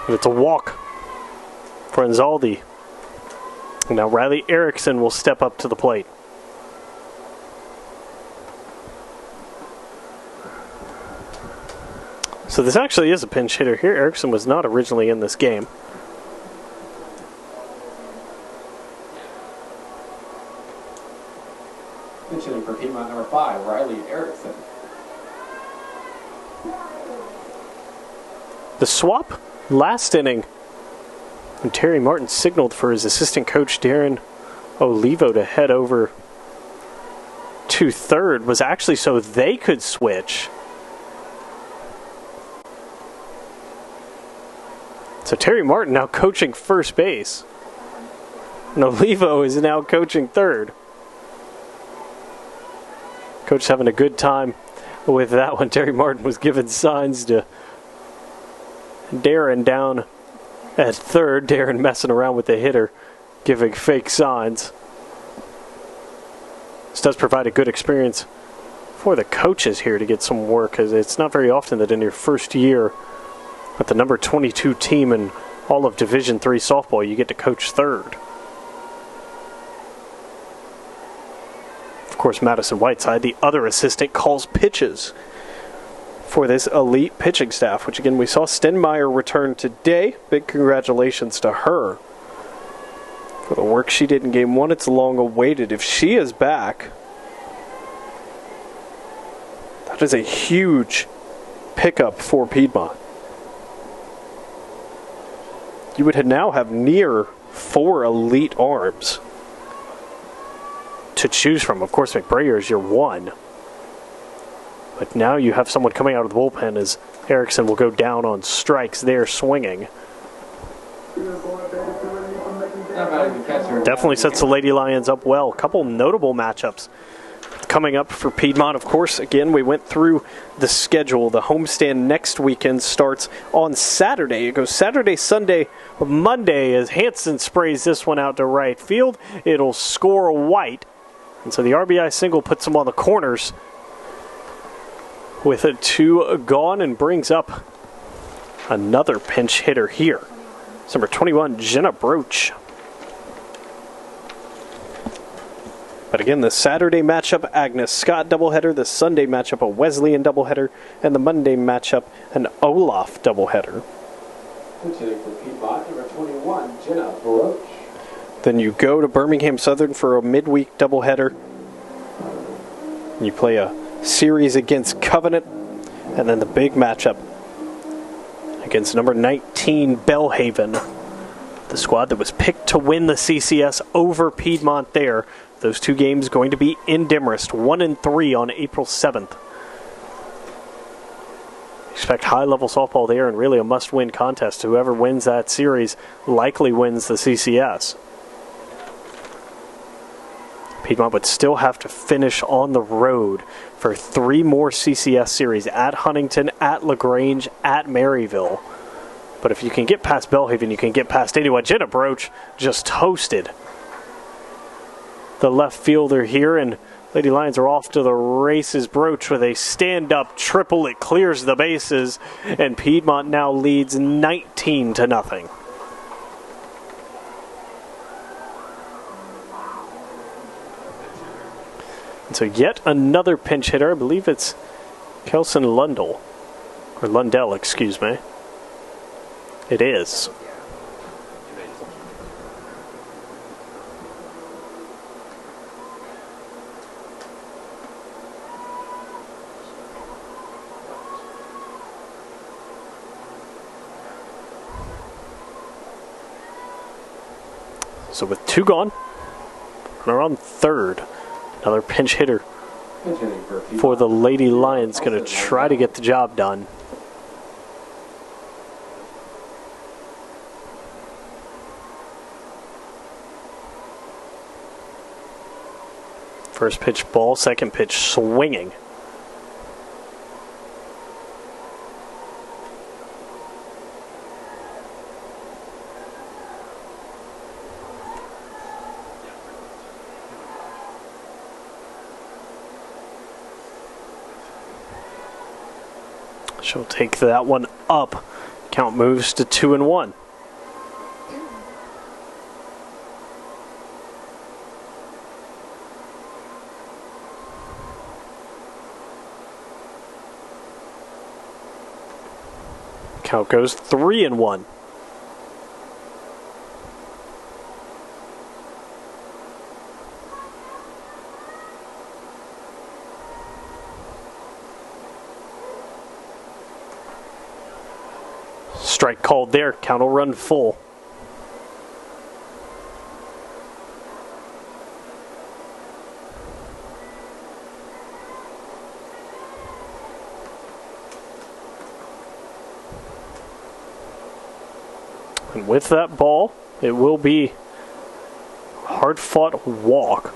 And it's a walk for Anzaldi. And now Riley Erickson will step up to the plate. So this actually is a pinch hitter here. Erickson was not originally in this game. Pinch hitting for Piedmont, number 5, Riley Erickson. The swap last inning, when Terry Martin signaled for his assistant coach Darren Olivo to head over to third, was actually so they could switch. So Terry Martin now coaching first base, and Olivo is now coaching third. Coach having a good time with that one. Terry Martin was giving signs to Darren down at third. Darren messing around with the hitter, giving fake signs. This does provide a good experience for the coaches here to get some work, because it's not very often that in your first year with the number 22 team in all of Division III softball, you get to coach third. Of course, Madison Whiteside, the other assistant, calls pitches for this elite pitching staff, which again we saw Stenmeyer return today. Big congratulations to her for the work she did in Game 1. It's long awaited. If she is back, that is a huge pickup for Piedmont. You would now have near 4 elite arms to choose from. Of course, McBrayer is your one. But now you have someone coming out of the bullpen as Erickson will go down on strikes there swinging. Definitely sets the Lady Lions up well. A couple notable matchups coming up for Piedmont. Of course, again, we went through the schedule. The homestand next weekend starts on Saturday. It goes Saturday, Sunday, Monday as Hanson sprays this one out to right field. It'll score White. And so the RBI single puts them on the corners with a 2 gone and brings up another pinch hitter here. It's number 21, Jenna Broach. But again, the Saturday matchup, Agnes Scott doubleheader. The Sunday matchup, a Wesleyan doubleheader. And the Monday matchup, an Olaf doubleheader. Pitching for Piedmont, number 21, Jenna Broach. Then you go to Birmingham Southern for a midweek doubleheader. You play a series against Covenant. And then the big matchup against number 19, Bellhaven. The squad that was picked to win the CCS over Piedmont there. Those 2 games going to be in Demorest, 1 and 3 on April 7th. Expect high-level softball there and really a must-win contest. Whoever wins that series likely wins the CCS. Piedmont would still have to finish on the road for 3 more CCS series at Huntington, at LaGrange, at Maryville. But if you can get past Bellhaven, you can get past anyone. Jenna Broach just toasted the left fielder here, and Lady Lions are off to the races. Broach with a stand-up triple. It clears the bases, and Piedmont now leads 19-0. And so yet another pinch hitter. I believe it's Kelson Lundell, or Lundell, excuse me. It is. So with 2 gone, runner on third. Another pinch hitter for the Lady Lions, going to try to get the job done. First pitch ball, second pitch swinging. She'll take that one up. Count moves to 2-1. Count goes 3-1. Strike called there. Count will run full. And with that ball, it will be hard-fought walk.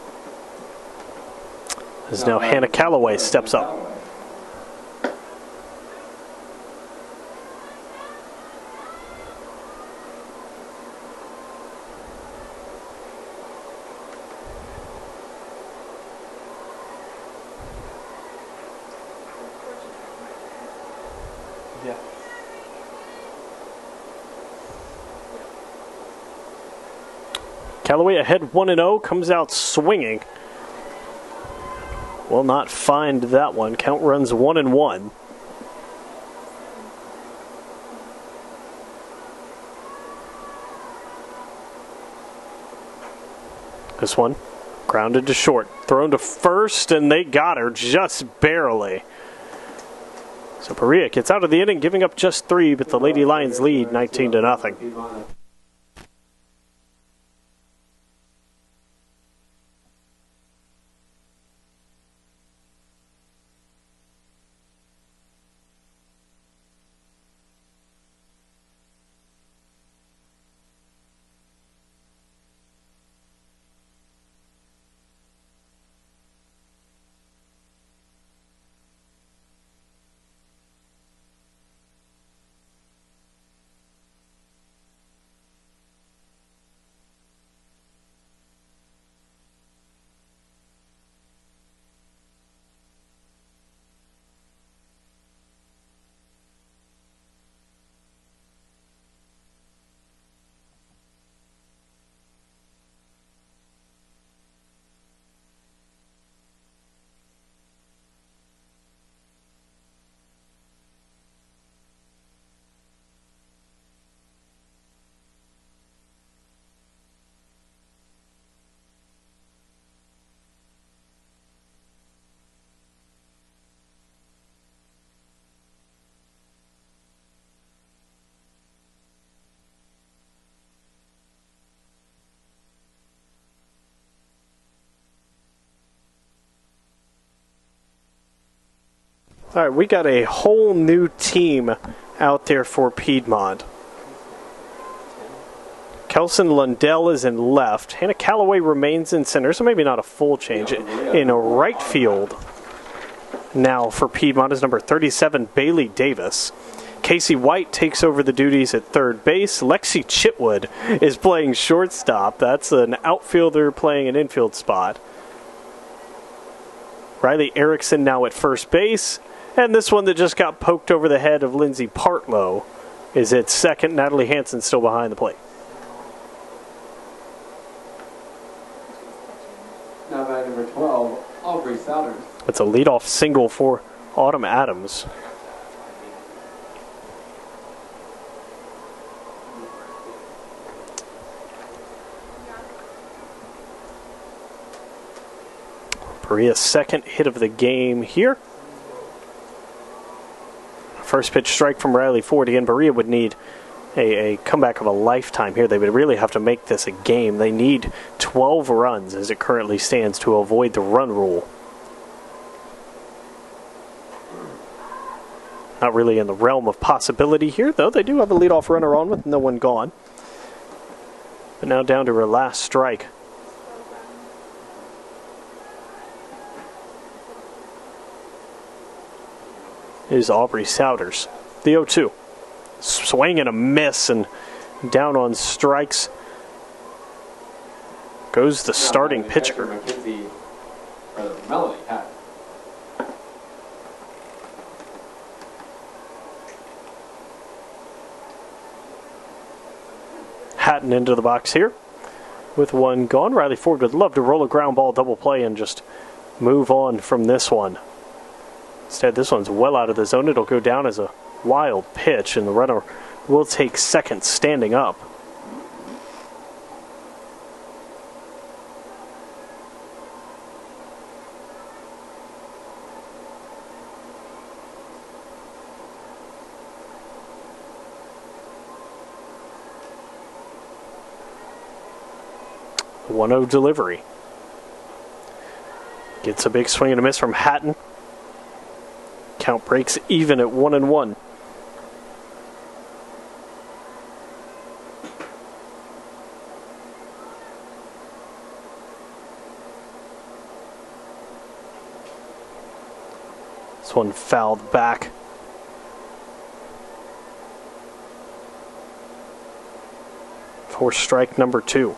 As now Hannah Calloway steps up. Yeah. Callaway ahead 1-0, comes out swinging. Will not find that one. Count runs 1-1. This one grounded to short, thrown to first, and they got her just barely. So Berea gets out of the inning, giving up just 3, but the Lady Lions lead 19-0. All right, we got a whole new team out there for Piedmont. Kelson Lundell is in left. Hannah Calloway remains in center, so maybe not a full change. In right field now for Piedmont is number 37, Bailey Davis. Casey White takes over the duties at third base. Lexi Chitwood is playing shortstop. That's an outfielder playing an infield spot. Riley Erickson now at first base. And this one that just got poked over the head of Lindsay Partlow is at second. Natalie Hansen still behind the plate. Now by number 12, Aubrey Souders. It's a leadoff single for Autumn Adams. Berea's second hit of the game here. First pitch strike from Riley Ford. Again, Berea would need a comeback of a lifetime here. They would really have to make this a game. They need 12 runs as it currently stands to avoid the run rule. Not really in the realm of possibility here, though. They do have a leadoff runner on with no one gone. But now down to her last strike. Is Aubrey Souders. The 0-2. Swing and a miss, and down on strikes goes the starting pitcher. Melody Hatton into the box here with one gone. Riley Ford would love to roll a ground ball double play and just move on from this one. Instead, this one's well out of the zone. It'll go down as a wild pitch, and the runner will take second standing up. 1-0 delivery. Gets a big swing and a miss from Hatton. Count breaks even at 1-1. This one fouled back. For strike number 2.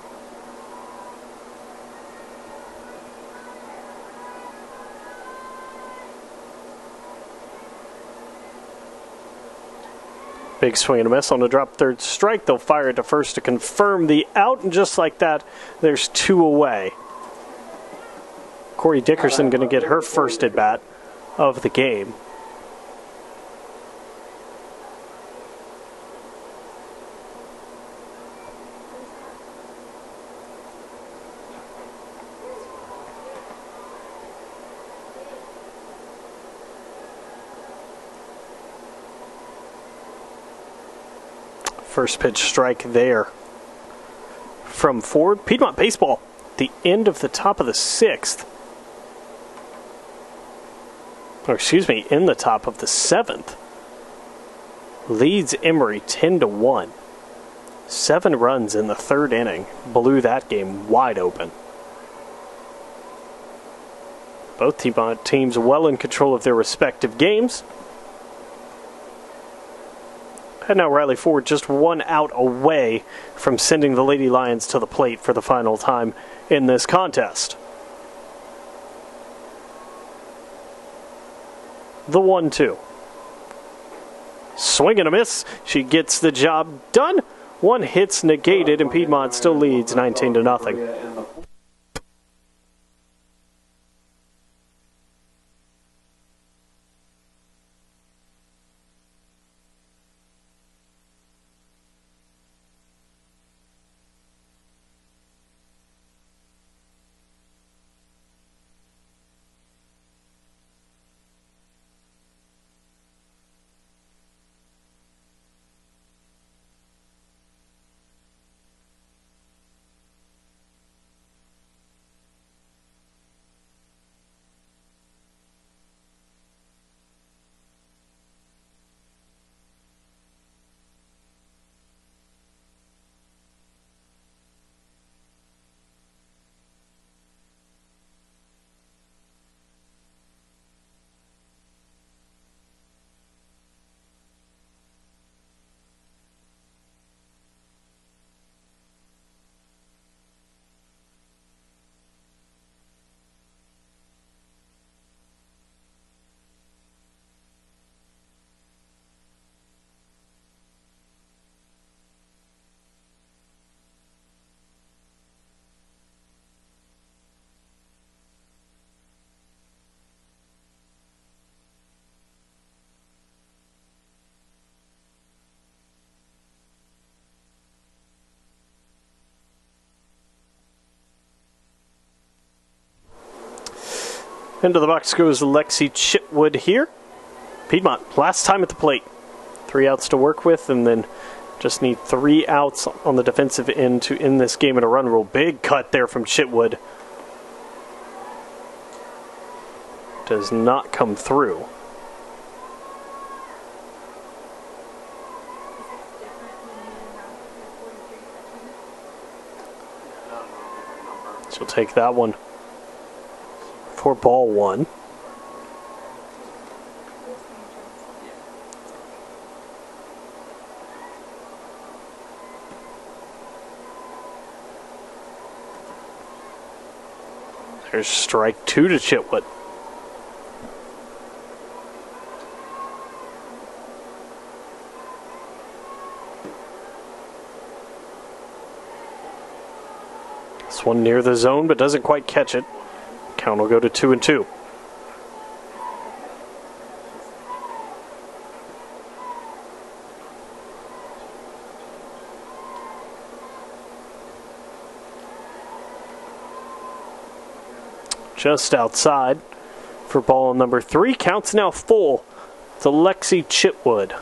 Big swing and a miss on the drop third strike. They'll fire it to first to confirm the out, and just like that, there's 2 away. Corey Dickerson going to get her first at bat of the game. First pitch strike there from Ford. Piedmont baseball, the end of the top of the 6th. Or excuse me, in the top of the 7th. Leads Emory 10-1. 7 runs in the 3rd inning. Blew that game wide open. Both teams well in control of their respective games. And now Riley Ford just 1 out away from sending the Lady Lions to the plate for the final time in this contest. The 1-2. Swing and a miss. She gets the job done. 1 hit's negated, and Piedmont still leads 19-0. Into the box goes Lexi Chitwood here. Piedmont, last time at the plate. 3 outs to work with, and then just need 3 outs on the defensive end to end this game in a run rule. Big cut there from Chitwood. Does not come through. She'll take that one for ball 1. There's strike 2 to Chitwood. This one near the zone, but doesn't quite catch it. Count will go to 2-2. Just outside for ball number 3. Count's now full to Lexi Chitwood.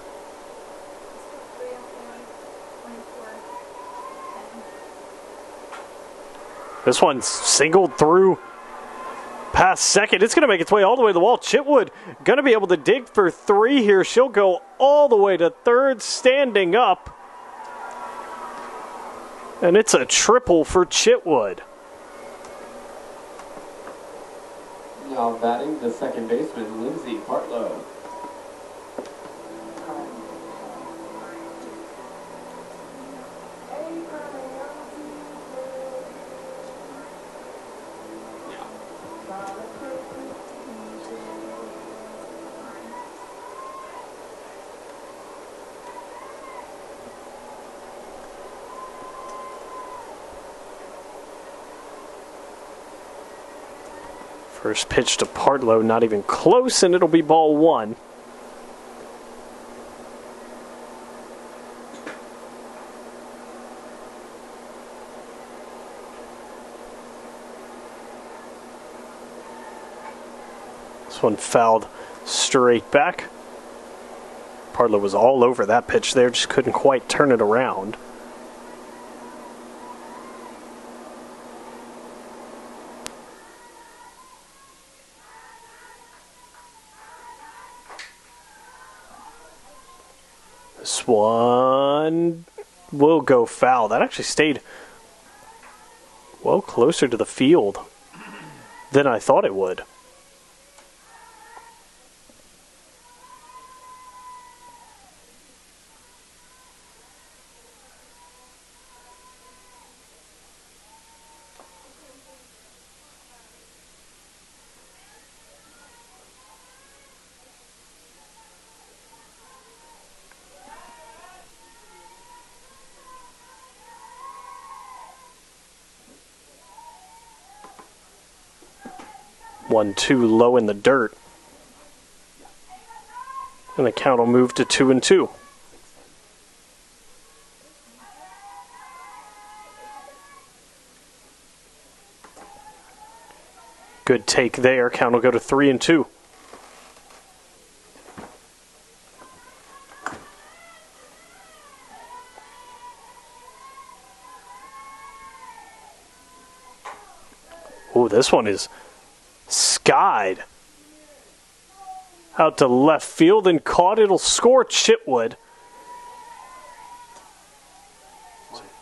This one's singled through past second. It's going to make its way all the way to the wall. Chitwood going to be able to dig for 3 here. She'll go all the way to third, standing up. And it's a triple for Chitwood. Now batting the second baseman, Lindsay Partlow. First pitch to Partlow, not even close, and it'll be ball 1. This one fouled straight back. Partlow was all over that pitch there, just couldn't quite turn it around. This one will go foul. That actually stayed well closer to the field than I thought it would. One, two, low in the dirt. And the count will move to 2-2. Good take there. Count will go to 3-2. Oh, this one is skied out to left field and caught. It'll score Chitwood.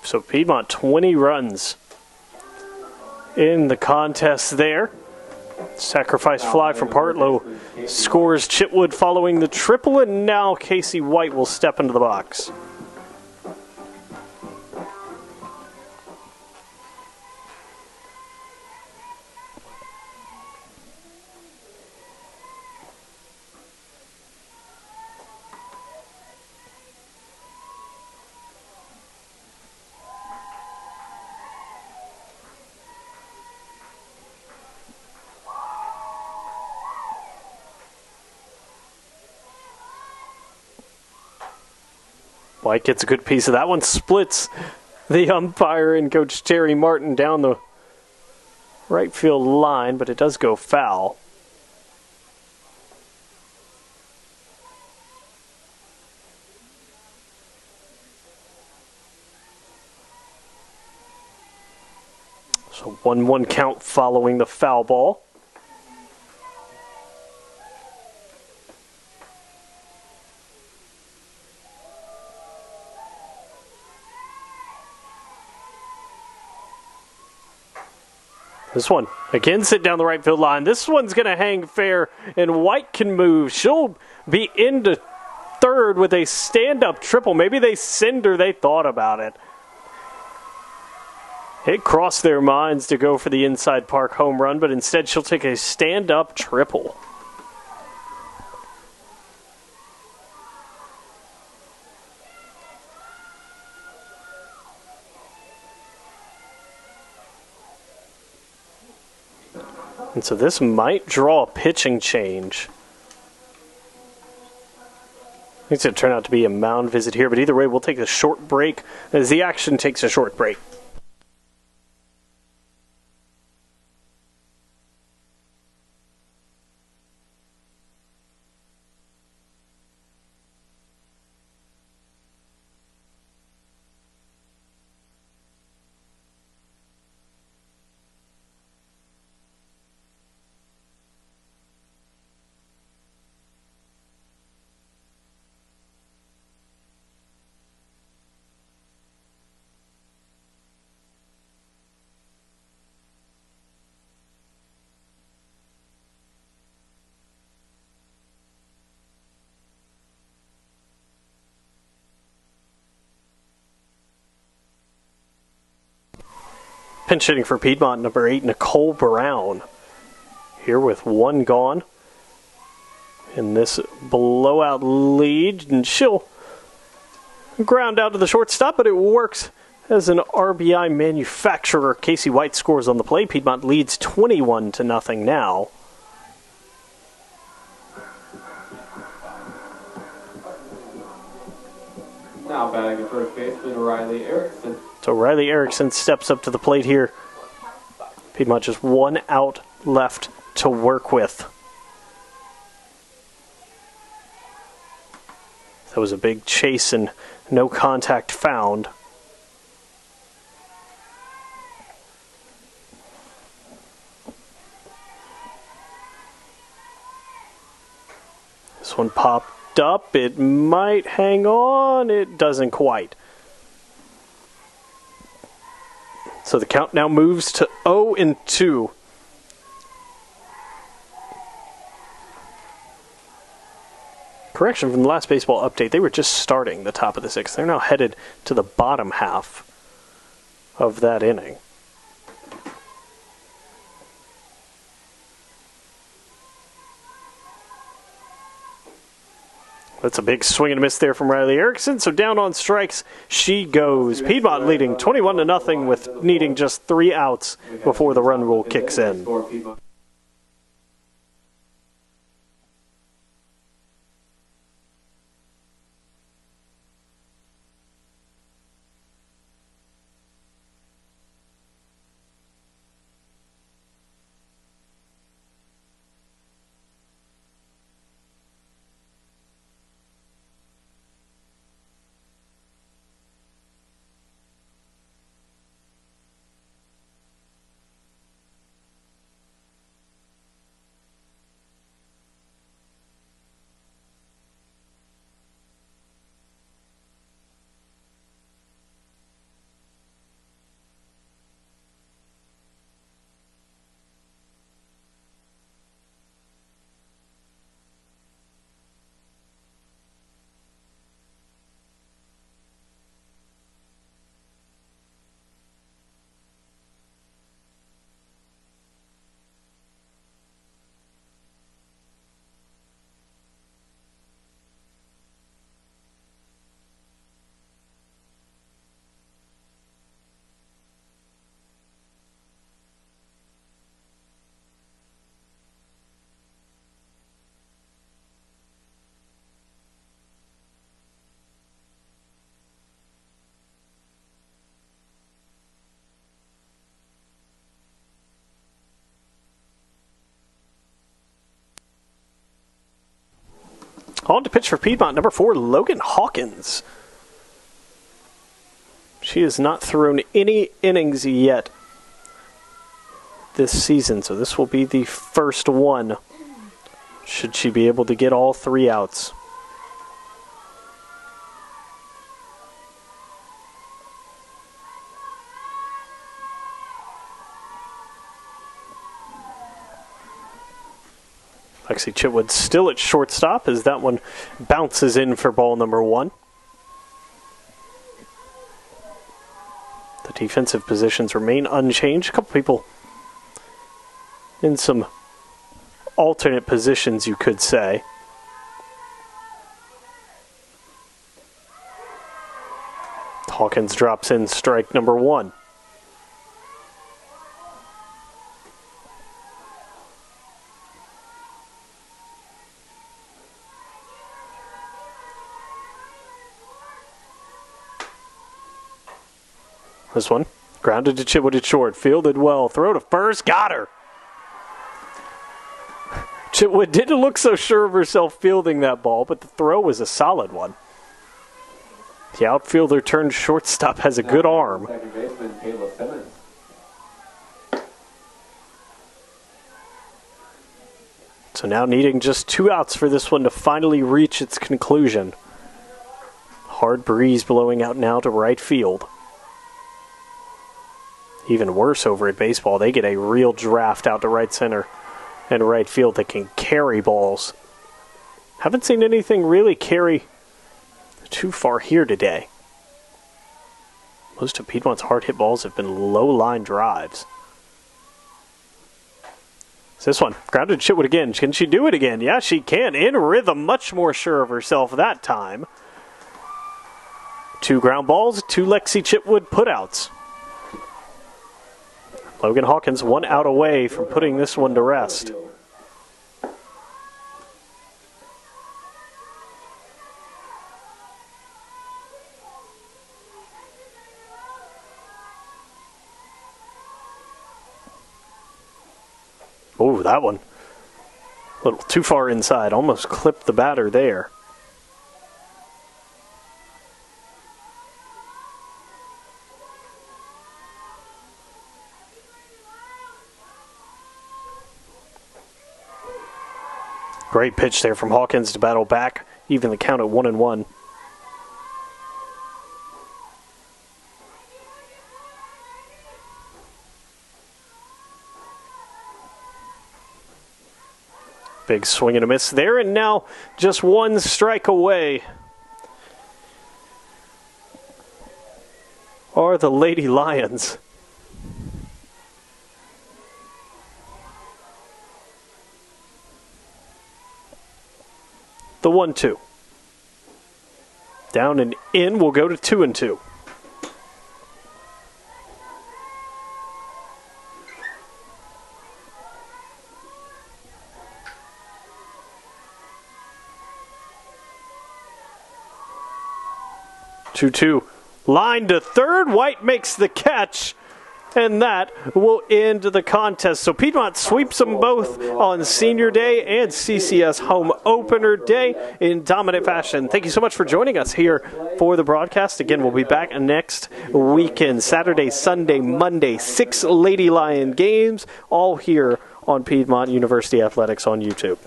So Piedmont 20 runs in the contest there. Sacrifice fly from Partlow scores Chitwood following the triple, and now Casey White will step into the box. White gets a good piece of that one, splits the umpire and Coach Terry Martin down the right field line, but it does go foul. So 1-1 count following the foul ball. This one, again, sit down the right field line. This one's going to hang fair, and White can move. She'll be into third with a stand-up triple. Maybe they send her. They thought about it. It crossed their minds to go for the inside park home run, but instead she'll take a stand-up triple. And so this might draw a pitching change. I think it's going to turn out to be a mound visit here, but either way, we'll take a short break as the action takes a short break. Pinch hitting for Piedmont, number 8, Nicole Brown. Here with one gone in this blowout lead, and she'll ground out to the shortstop, but it works as an RBI manufacturer. Casey White scores on the play. Piedmont leads 21-0 now. Now batting at first baseman Riley Erickson. So Riley Erickson steps up to the plate here. Piedmont just one out left to work with. That was a big chase and no contact found. This one popped up. It might hang on. It doesn't quite. So the count now moves to 0-2. Correction from the last baseball update, they were just starting the top of the 6th. They're now headed to the bottom half of that inning. That's a big swing and a miss there from Riley Erickson. So down on strikes she goes. Piedmont leading 21-0 with needing just 3 outs before the run rule kicks in. On to pitch for Piedmont, number 4, Logan Hawkins. She has not thrown any innings yet this season, so this will be the first one, should she be able to get all 3 outs. Lexi Chitwood still at shortstop as that one bounces in for ball number 1. The defensive positions remain unchanged. A couple people in some alternate positions, you could say. Hawkins drops in strike number 1. This one, grounded to Chitwood at short, fielded well, throw to first, got her. Chitwood didn't look so sure of herself fielding that ball, but the throw was a solid one. The outfielder turned shortstop has a good arm. Second baseman Kayla Simmons. So now needing just 2 outs for this one to finally reach its conclusion. Hard breeze blowing out now to right field. Even worse over at baseball, they get a real draft out to right center and right field that can carry balls. Haven't seen anything really carry too far here today. Most of Piedmont's hard hit balls have been low line drives. This one, grounded to Chitwood again. Can she do it again? Yeah, she can. In rhythm, much more sure of herself that time. 2 ground balls, 2 Lexi Chitwood putouts. Logan Hawkins 1 out away from putting this one to rest. Oh, that one. A little too far inside. Almost clipped the batter there. Great pitch there from Hawkins to battle back. Even the count at 1-1. Big swing and a miss there, and now just 1 strike away are the Lady Lions. The 1-2. Down and in, we'll go to 2-2. Line to third. White makes the catch, and that will end the contest. So Piedmont sweeps them both on senior day and CCS home opener day in dominant fashion. Thank you so much for joining us here for the broadcast. Again, we'll be back next weekend, Saturday, Sunday, Monday, 6 Lady Lion games, all here on Piedmont University Athletics on YouTube.